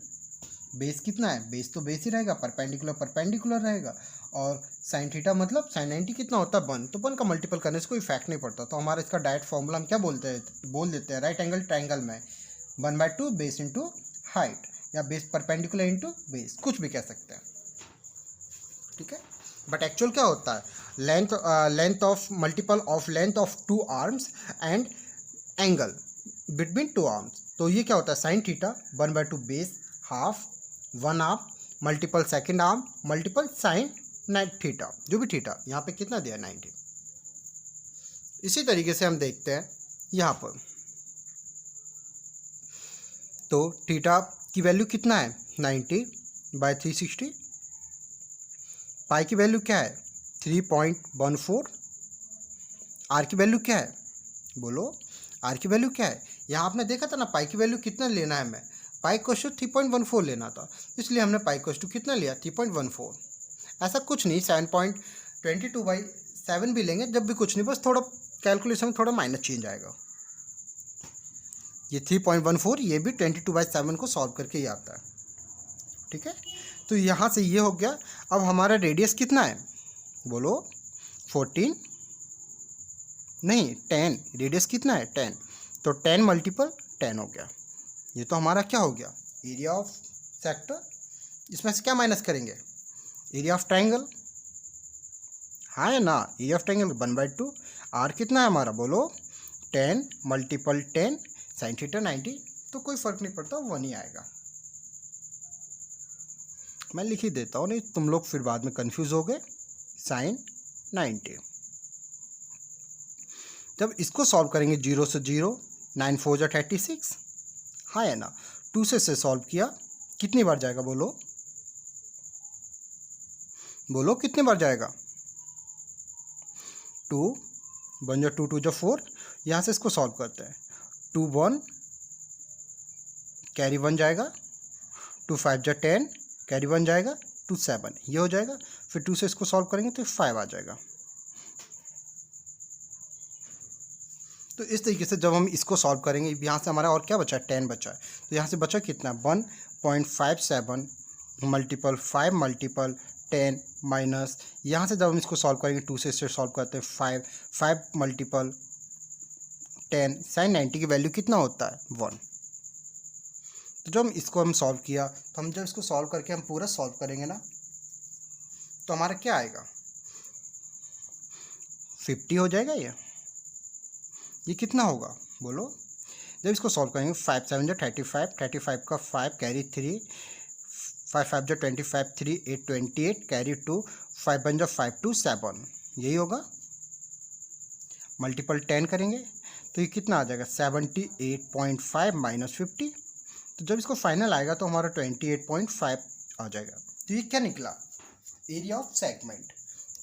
बेस कितना है, बेस तो बेस ही रहेगा, परपेंडिकुलर रहेगा, और साइन थीटा मतलब साइन 90 कितना होता है 1, तो 1 का मल्टीपल करने से कोई इफेक्ट नहीं पड़ता। तो हमारा इसका डायरेक्ट फॉर्मूला हम क्या बोल देते हैं राइट एंगल ट्राइंगल में 1/2 बेस इंटू हाइट, या बेस परपेंडिकुलर इंटू बेस, कुछ भी कह सकते हैं, ठीक है। बट एक्चुअल क्या होता है, length of multiple of length of 2 arms and angle between 2 arms. तो ये क्या होता है, sine theta 1/2 base half 1 half multiple second arm multiple sine theta, जो भी थीटा यहाँ पे कितना दिया 90। इसी तरीके से हम देखते हैं यहाँ पर, तो थीटा की वैल्यू कितना है 90/360, पाई की वैल्यू क्या है 3.14, आर की वैल्यू क्या है, बोलो आर की वैल्यू क्या है। यहाँ आपने देखा था ना पाई की वैल्यू कितना लेना है, हमें पाई कोस टू 3.14 लेना था, इसलिए हमने पाई कोस टू कितना लिया 3.14। ऐसा कुछ नहीं, 7.22/7 भी लेंगे, जब भी कुछ नहीं, बस थोड़ा कैलकुलेशन में थोड़ा माइनस चेंज आएगा। ये 3.14 ये भी 22/7 को सॉल्व करके ही आता है, ठीक है। तो यहाँ से ये हो गया। अब हमारा रेडियस कितना है, बोलो 14 नहीं 10, रेडियस कितना है 10, तो 10 मल्टीपल 10 हो गया। ये तो हमारा क्या हो गया, एरिया ऑफ सेक्टर। इसमें से क्या माइनस करेंगे, एरिया ऑफ ट्राइंगल, हाँ है ना, एरिया ऑफ ट्राइंगल 1/2, आर कितना है हमारा, बोलो 10 मल्टीपल 10 साइन थीटा 90, तो कोई फर्क नहीं पड़ता, 1 ही आएगा। मैं लिख ही देता हूँ, नहीं तुम लोग फिर बाद में कंफ्यूज हो गए। साइन 90, जब इसको सॉल्व करेंगे 0 से 0, 9 4 जा 36, हाँ है ना, 2 से सॉल्व किया, कितनी बार जाएगा, बोलो बोलो कितने बार जाएगा, 2 1 जा 2 2 जा 4, यहाँ से इसको सॉल्व करते हैं, 2 1 कैरी 1 जाएगा, 2 5 जा 10 कैरी 1 जाएगा, 2 7 ये हो जाएगा, फिर 2 से इसको सॉल्व करेंगे तो 5 आ जाएगा। तो इस तरीके से जब हम इसको सॉल्व करेंगे, यहाँ से हमारा और क्या बचा है 10 बचा है, तो यहाँ से बचा कितना 1.57 मल्टीपल 5 मल्टीपल 10 माइनस, यहाँ से जब हम इसको सॉल्व करेंगे 2 से सॉल्व करते हैं 5 मल्टीपल 10 साइन 90 की वैल्यू कितना होता है 1। तो जब इसको हम सॉल्व किया, तो हम जब इसको सॉल्व करके हम पूरा सॉल्व करेंगे ना, तो हमारा क्या आएगा 50 हो जाएगा। ये कितना होगा, बोलो जब इसको सॉल्व करेंगे, 5 7 जा 35, 35 का 5 कैरी 3, 5 5 जा 25, 3 8 28 कैरी 2, 5 1 जा 5 2 7, यही होगा। मल्टीपल 10 करेंगे तो ये कितना आ जाएगा 78.5 माइनस 50। तो जब इसको फाइनल आएगा तो हमारा 28.5 आ जाएगा। तो ये क्या निकला, एरिया ऑफ सेगमेंट।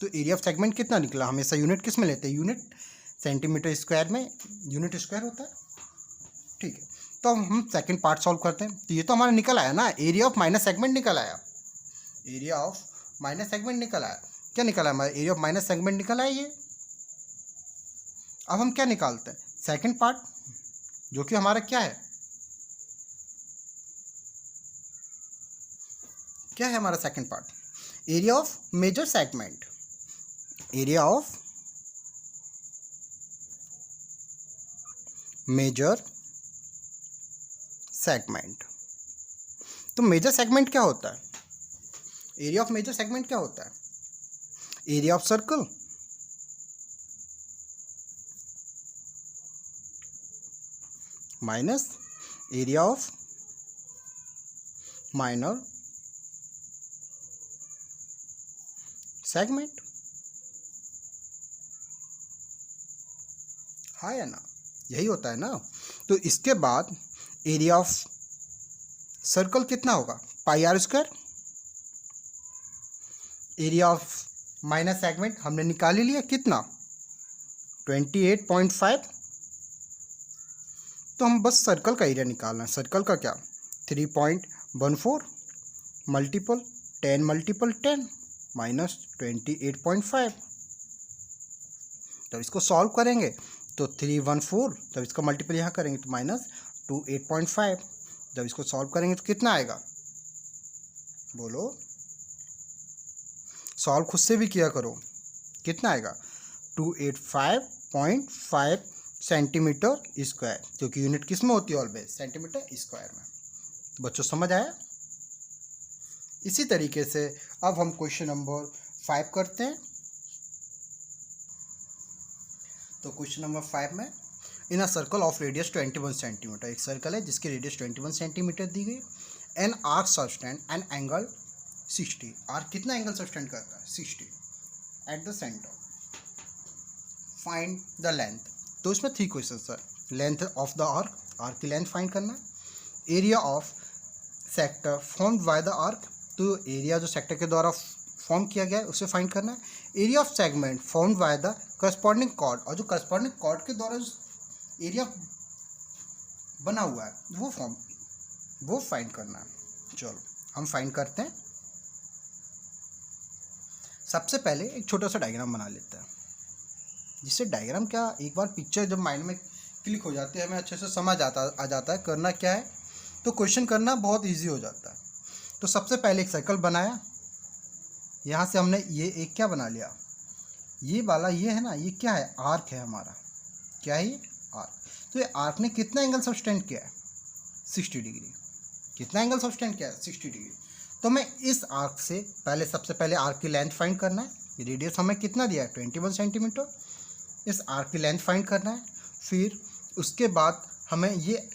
तो एरिया ऑफ सेगमेंट कितना निकला, हमेशा यूनिट किस में लेते हैं, यूनिट सेंटीमीटर स्क्वायर में यूनिट स्क्वायर होता है। ठीक है, तो हम सेकंड पार्ट सॉल्व करते हैं। तो ये तो हमारा निकल आया ना, एरिया ऑफ माइनस सेगमेंट निकल आया, एरिया ऑफ माइनस सेगमेंट निकल आया। क्या निकला हमारा, एरिया ऑफ माइनस सेगमेंट निकल आया ये। अब हम क्या निकालते हैं, सेकंड पार्ट, जो कि हमारा क्या है, क्या है हमारा second part, area of major segment, area of major segment. तो मेजर सेगमेंट क्या होता है, एरिया ऑफ मेजर सेगमेंट क्या होता है, area of circle minus area of minor segment. हाँ या ना, यही होता है ना। तो इसके बाद एरिया ऑफ सर्कल कितना होगा, pi r square. Area of minus segment हमने निकाल ही लिया, कितना 28.5। तो हम बस सर्कल का एरिया निकालना है, सर्कल का क्या 3.14 मल्टीपल 10 मल्टीपल 10 माइनस 28.5। तो इसको सॉल्व करेंगे तो 314, जब इसका मल्टीपल यहाँ करेंगे तो माइनस 28.5। जब इसको सॉल्व करेंगे तो कितना आएगा, बोलो, सॉल्व खुद से भी किया करो, कितना आएगा 285.5 सेंटीमीटर स्क्वायर, क्योंकि यूनिट किस में होती है, ऑलवेज सेंटीमीटर स्क्वायर में। तो बच्चों समझ आया। इसी तरीके से अब हम क्वेश्चन नंबर 5 करते हैं। तो क्वेश्चन नंबर 5 में, in a circle of radius 21 centimetre, एक सर्कल है जिसकी रेडियस 21 सेंटीमीटर दी गई, an arc subtend an angle 60, arc कितना एंगल सबटेंड करता है 60 at the centre, find the length. तो इसमें 3 question sir, length of the arc, arc की लेंथ फाइंड करना है, area of sector formed by the arc, तो एरिया जो सेक्टर के द्वारा फॉर्म किया गया है उसे फाइंड करना है, area of segment formed by the corresponding chord, और जो करस्पॉन्डिंग कॉर्ड के द्वारा एरिया बना हुआ है वो फाइंड करना है। चलो हम फाइंड करते हैं। सबसे पहले एक छोटा सा डायग्राम बना लेते हैं, जिससे डायग्राम क्या, एक बार पिक्चर जब माइंड में क्लिक हो जाती है हमें अच्छे से समझ आ जाता है करना क्या है, तो क्वेश्चन करना बहुत इजी हो जाता है। तो सबसे पहले एक सर्कल बनाया, यहाँ से हमने ये एक क्या बना लिया, ये वाला ये है ना, ये क्या है, आर्क है हमारा, क्या है ये, आर्क। तो ये आर्क ने कितना एंगल सबटेंड किया है 60 डिग्री, कितना एंगल सबटेंड किया है 60 डिग्री। तो मैं इस आर्क से पहले, सबसे पहले आर्क की लेंथ फाइंड करना है, रेडियस हमें कितना दिया है 21 सेंटीमीटर, इस आर्क की लेंथ फाइंड करना है। फिर उसके बाद हमें ये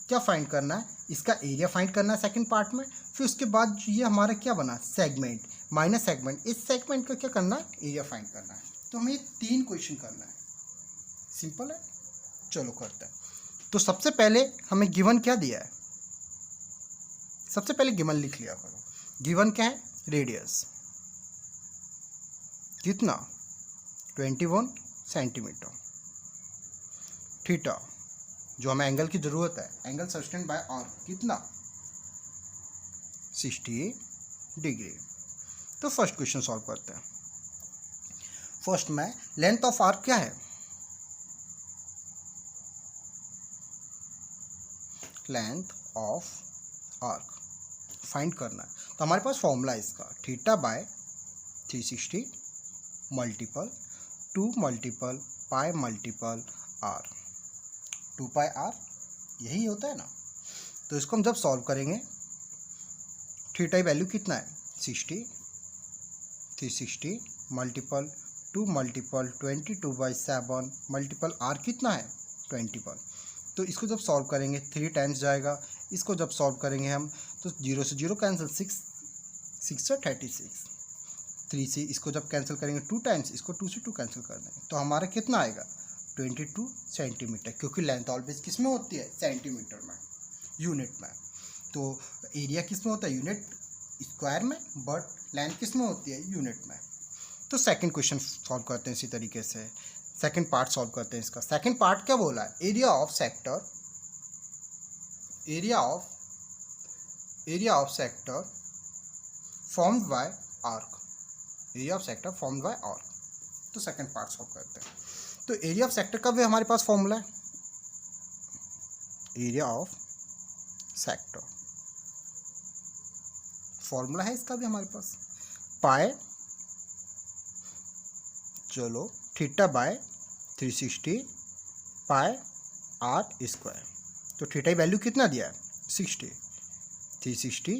क्या फाइंड करना है, इसका एरिया फाइंड करना है सेकंड पार्ट में। फिर उसके बाद ये हमारा क्या बना, सेगमेंट माइनस सेगमेंट, इस सेगमेंट का क्या करना है, एरिया फाइंड करना है। तो हमें 3 क्वेश्चन करना है, सिंपल है। चलो करते हैं। तो सबसे पहले हमें गिवन क्या दिया है, सबसे पहले गिवन लिख लिया करो। गिवन क्या है, रेडियस कितना 21 सेंटीमीटर, थीटा जो हमें एंगल की जरूरत है, एंगल सबटेंड बाय आर्क कितना 60 डिग्री। तो फर्स्ट क्वेश्चन सॉल्व करते हैं। फर्स्ट में लेंथ ऑफ आर्क क्या है, लेंथ ऑफ आर्क फाइंड करना है। तो हमारे पास फॉर्मूला है इसका, theta by 360 multiple 2 multiple pi multiple r, 2 pi r यही होता है ना। तो इसको हम जब सॉल्व करेंगे, थीटा की वैल्यू कितना है 60, 360 मल्टीपल 2 मल्टीपल 22/7 मल्टीपल आर कितना है 21। तो इसको जब सॉल्व करेंगे 3 टाइम्स जाएगा, इसको जब सॉल्व करेंगे हम तो 0 से 0 कैंसिल, 6 से 36, 3 से इसको जब कैंसिल करेंगे 2 टाइम्स, इसको 2 से 2 कैंसिल कर देंगे तो हमारा कितना आएगा 22 सेंटीमीटर, क्योंकि लेंथ ऑलवेज किस में होती है, सेंटीमीटर में, यूनिट में। तो एरिया किस में होता है, यूनिट स्क्वायर में, बट लेंथ किस में होती है, यूनिट में। तो सेकंड क्वेश्चन सॉल्व करते हैं इसी तरीके से, सेकंड पार्ट सॉल्व करते हैं इसका। सेकंड पार्ट क्या बोला है, area of sector, area of sector formed bye arc, area of sector formed bye arc. तो सेकंड पार्ट सॉल्व करते हैं। तो एरिया ऑफ सेक्टर का भी हमारे पास फॉर्मूला है, एरिया ऑफ सेक्टर फॉर्मूला है इसका भी हमारे पास, पाए चलो थीटा बाय 360 पाए आर स्क्वायर। तो थीटा की वैल्यू कितना दिया है, 60, 360,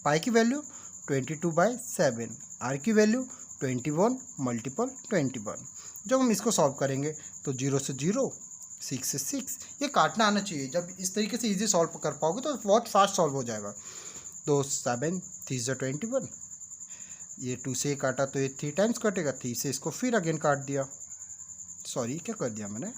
पाई की वैल्यू 22/7, आर की वैल्यू 21 मल्टीपल 21। जब हम इसको सॉल्व करेंगे तो 0 से 0, 6 से 6, ये काटना आना चाहिए। जब इस तरीके से इजी सॉल्व कर पाओगे तो बहुत फास्ट सॉल्व हो जाएगा। तो 7 3 से 21, ये 2 से काटा तो ये 3 टाइम्स कटेगा, 3 से इसको फिर अगेन काट दिया, सॉरी क्या कर दिया मैंने,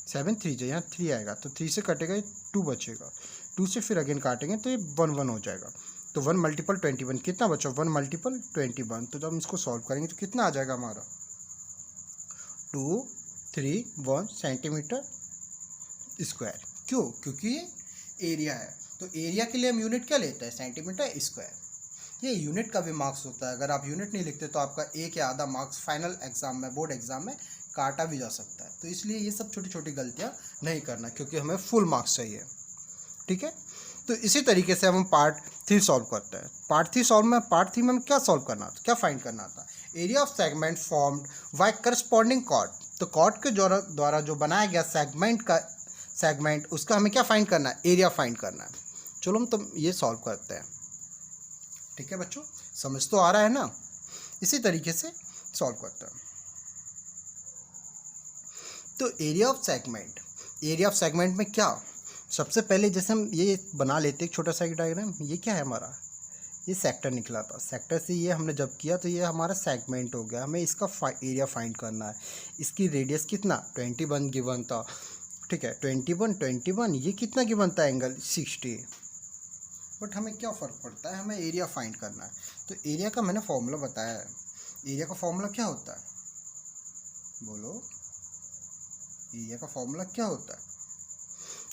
7 3 जो यहाँ 3 आएगा तो 3 से कटेगा, 2 बचेगा, 2 से फिर अगेन काटेंगे तो ये 1 1 हो जाएगा। तो 1 मल्टीपल 21 कितना बचा, 1 मल्टीपल 21। तो जब हम इसको सॉल्व करेंगे तो कितना आ जाएगा हमारा, 231 सेंटीमीटर स्क्वायर। क्यों, क्योंकि ये एरिया है। तो एरिया के लिए हम यूनिट क्या लेते हैं, सेंटीमीटर स्क्वायर। ये यूनिट का भी मार्क्स होता है, अगर आप यूनिट नहीं लिखते तो आपका एक या आधा मार्क्स फाइनल एग्जाम में, बोर्ड एग्जाम में काटा भी जा सकता है। तो इसलिए ये सब छोटी छोटी गलतियाँ नहीं करना, क्योंकि हमें फुल मार्क्स चाहिए, ठीक है। तो इसी तरीके से हम पार्ट 3 सॉल्व करते हैं। पार्ट 3 में क्या सॉल्व करना था, क्या फाइंड करना था, area of segment formed by corresponding chord. तो कॉर्ड के द्वारा जो बनाया गया सेगमेंट उसका हमें क्या फाइंड करना है, एरिया फाइंड करना है। चलो हम तो ये सॉल्व करते हैं, ठीक है बच्चों, समझ तो आ रहा है ना। इसी तरीके से सॉल्व करते हैं। तो एरिया ऑफ सेगमेंट में क्या, सबसे पहले जैसे हम ये बना लेते एक छोटा सा एक डायग्राम। ये क्या है हमारा, ये सेक्टर निकला था, सेक्टर से ये हमने जब किया तो ये हमारा सेगमेंट हो गया। हमें इसका एरिया फाइंड करना है। इसकी रेडियस कितना, 21 गिवन था, ठीक है, 21 ये कितना गिवन था, एंगल 60। बट हमें क्या फ़र्क पड़ता है, हमें एरिया फाइंड करना है। तो एरिया का मैंने फॉर्मूला बताया है। एरिया का फॉर्मूला क्या होता है, बोलो, एरिया का फॉर्मूला क्या होता है।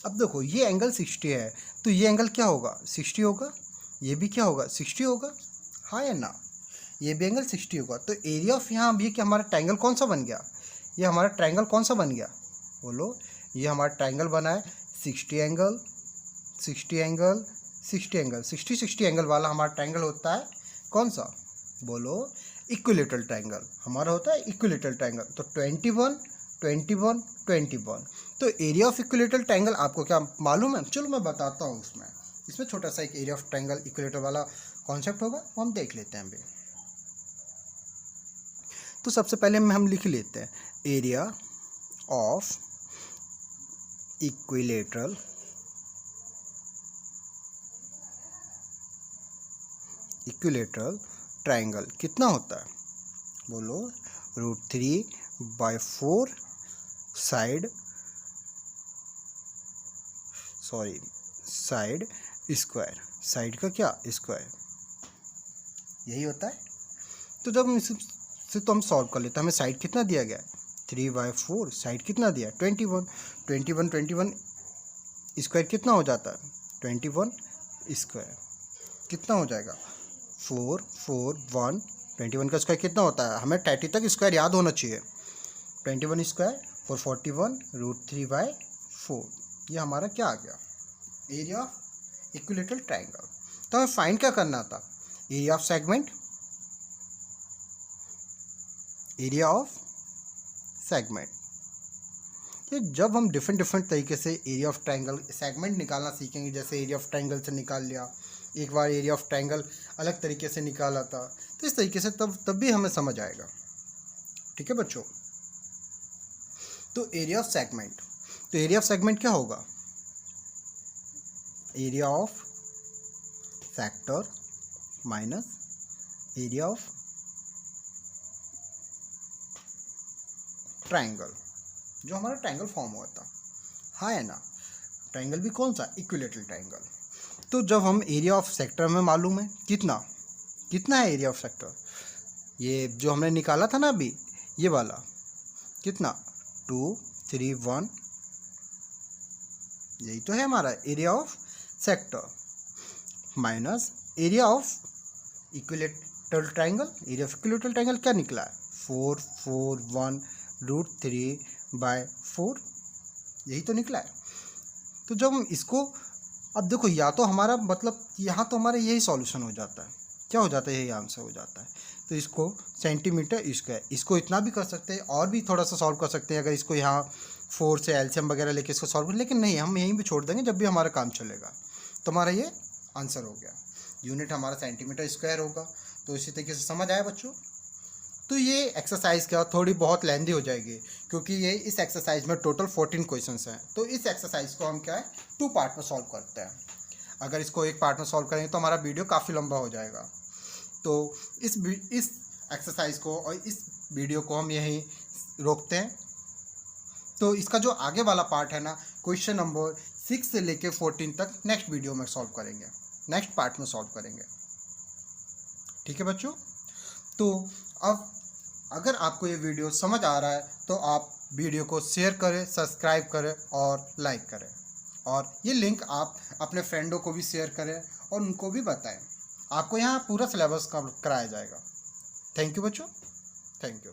अब देखो ये एंगल 60 है, तो ये एंगल क्या होगा, 60 होगा, ये भी क्या होगा, 60 होगा, हाँ या ना, ये भी एंगल 60 होगा। तो एरिया ऑफ यहाँ अब ये कि हमारा ट्रायंगल कौन सा बन गया, ये हमारा ट्रायंगल कौन सा बन गया, बोलो, ये हमारा ट्रायंगल बना है 60 एंगल 60 एंगल 60 एंगल 60 एंगल वाला हमारा ट्रायंगल होता है कौन सा, बोलो, इक्विलेटरल ट्रायंगल हमारा होता है इक्विलेटरल ट्रायंगल। तो 21 21 21। तो एरिया ऑफ इक्विलेटरल ट्रायंगल आपको क्या मालूम है, चलो मैं बताता हूँ। इसमें छोटा सा एक एरिया ऑफ ट्रायंगल इक्विलेटर वाला कॉन्सेप्ट होगा, वो हम देख लेते हैं अभी। तो सबसे पहले हम लिख लेते हैं एरिया ऑफ इक्विलेटरल ट्रायंगल कितना होता है, बोलो, √3/4 साइड स्क्वायर, साइड का क्या, स्क्वायर, यही होता है। तो जब हम इससे तो हम सॉल्व कर लेते हैं। हमें साइड कितना दिया गया है, 3/4, साइड कितना दिया है, 21 स्क्वायर कितना हो जाता है, 21 स्क्वायर कितना हो जाएगा, 4 4 1। 21 का स्क्वायर कितना होता है, हमें 30 तक स्क्वायर याद होना चाहिए। 21 स्क्वायर 441 √3/4, ये हमारा क्या आ गया, एरिया ऑफ इक्विलेटरल ट्रायंगल। तो हमें फाइंड क्या करना था, area of segment, area of segment. ये जब हम डिफरेंट तरीके से एरिया ऑफ ट्रायंगल सेगमेंट निकालना सीखेंगे, जैसे एरिया ऑफ ट्रायंगल से निकाल लिया, एक बार एरिया ऑफ ट्रायंगल अलग तरीके से निकाला था, तो इस तरीके से तब भी हमें समझ आएगा, ठीक है बच्चों। तो एरिया ऑफ सेगमेंट, तो एरिया ऑफ सेगमेंट क्या होगा, area of sector minus area of triangle, जो हमारा ट्रायंगल फॉर्म हुआ था, हाँ है ना। ट्रायंगल भी कौन सा, इक्विलेटरल ट्रायंगल। तो जब हम एरिया ऑफ सेक्टर में मालूम है कितना कितना है एरिया ऑफ सेक्टर, ये जो हमने निकाला था ना अभी, ये वाला कितना 2 3 1, यही तो है हमारा area of sector, minus area of equilateral triangle. Area of equilateral triangle क्या निकला है, 4 4 1√3/4, यही तो निकला है। तो जब हम इसको, अब देखो या तो हमारा मतलब यहाँ तो हमारा यही सॉल्यूशन हो जाता है, क्या हो जाता है, यही आंसर हो जाता है। तो इसको सेंटीमीटर स्क्वायर, इसको इतना भी कर सकते हैं और भी थोड़ा सा सॉल्व कर सकते हैं, अगर इसको यहाँ 4 से एलसीएम वगैरह लेके इसको सॉल्व कर, लेकिन नहीं, हम यहीं भी छोड़ देंगे जब भी हमारा काम चलेगा। तो हमारा ये आंसर हो गया, यूनिट हमारा सेंटीमीटर स्क्वायर होगा। तो इसी तरीके से समझ आया बच्चों। तो ये एक्सरसाइज क्या थोड़ी बहुत लेंदी हो जाएगी, क्योंकि ये इस एक्सरसाइज में टोटल 14 क्वेश्चंस हैं। तो इस एक्सरसाइज को हम क्या है 2 पार्ट में सॉल्व करते हैं। अगर इसको एक पार्ट में सॉल्व करेंगे तो हमारा वीडियो काफ़ी लंबा हो जाएगा। तो इस एक्सरसाइज को और इस वीडियो को हम यहीं रोकते हैं। तो इसका जो आगे वाला पार्ट है ना, क्वेश्चन नंबर 6 से लेके 14 तक नेक्स्ट वीडियो में सॉल्व करेंगे, नेक्स्ट पार्ट में सॉल्व करेंगे। ठीक है बच्चों। तो अब अगर आपको ये वीडियो समझ आ रहा है तो आप वीडियो को शेयर करें, सब्सक्राइब करें और लाइक करें, और ये लिंक आप अपने फ्रेंडों को भी शेयर करें और उनको भी बताएं। आपको यहाँ पूरा सिलेबस कराया जाएगा। थैंक यू बच्चों, थैंक यू।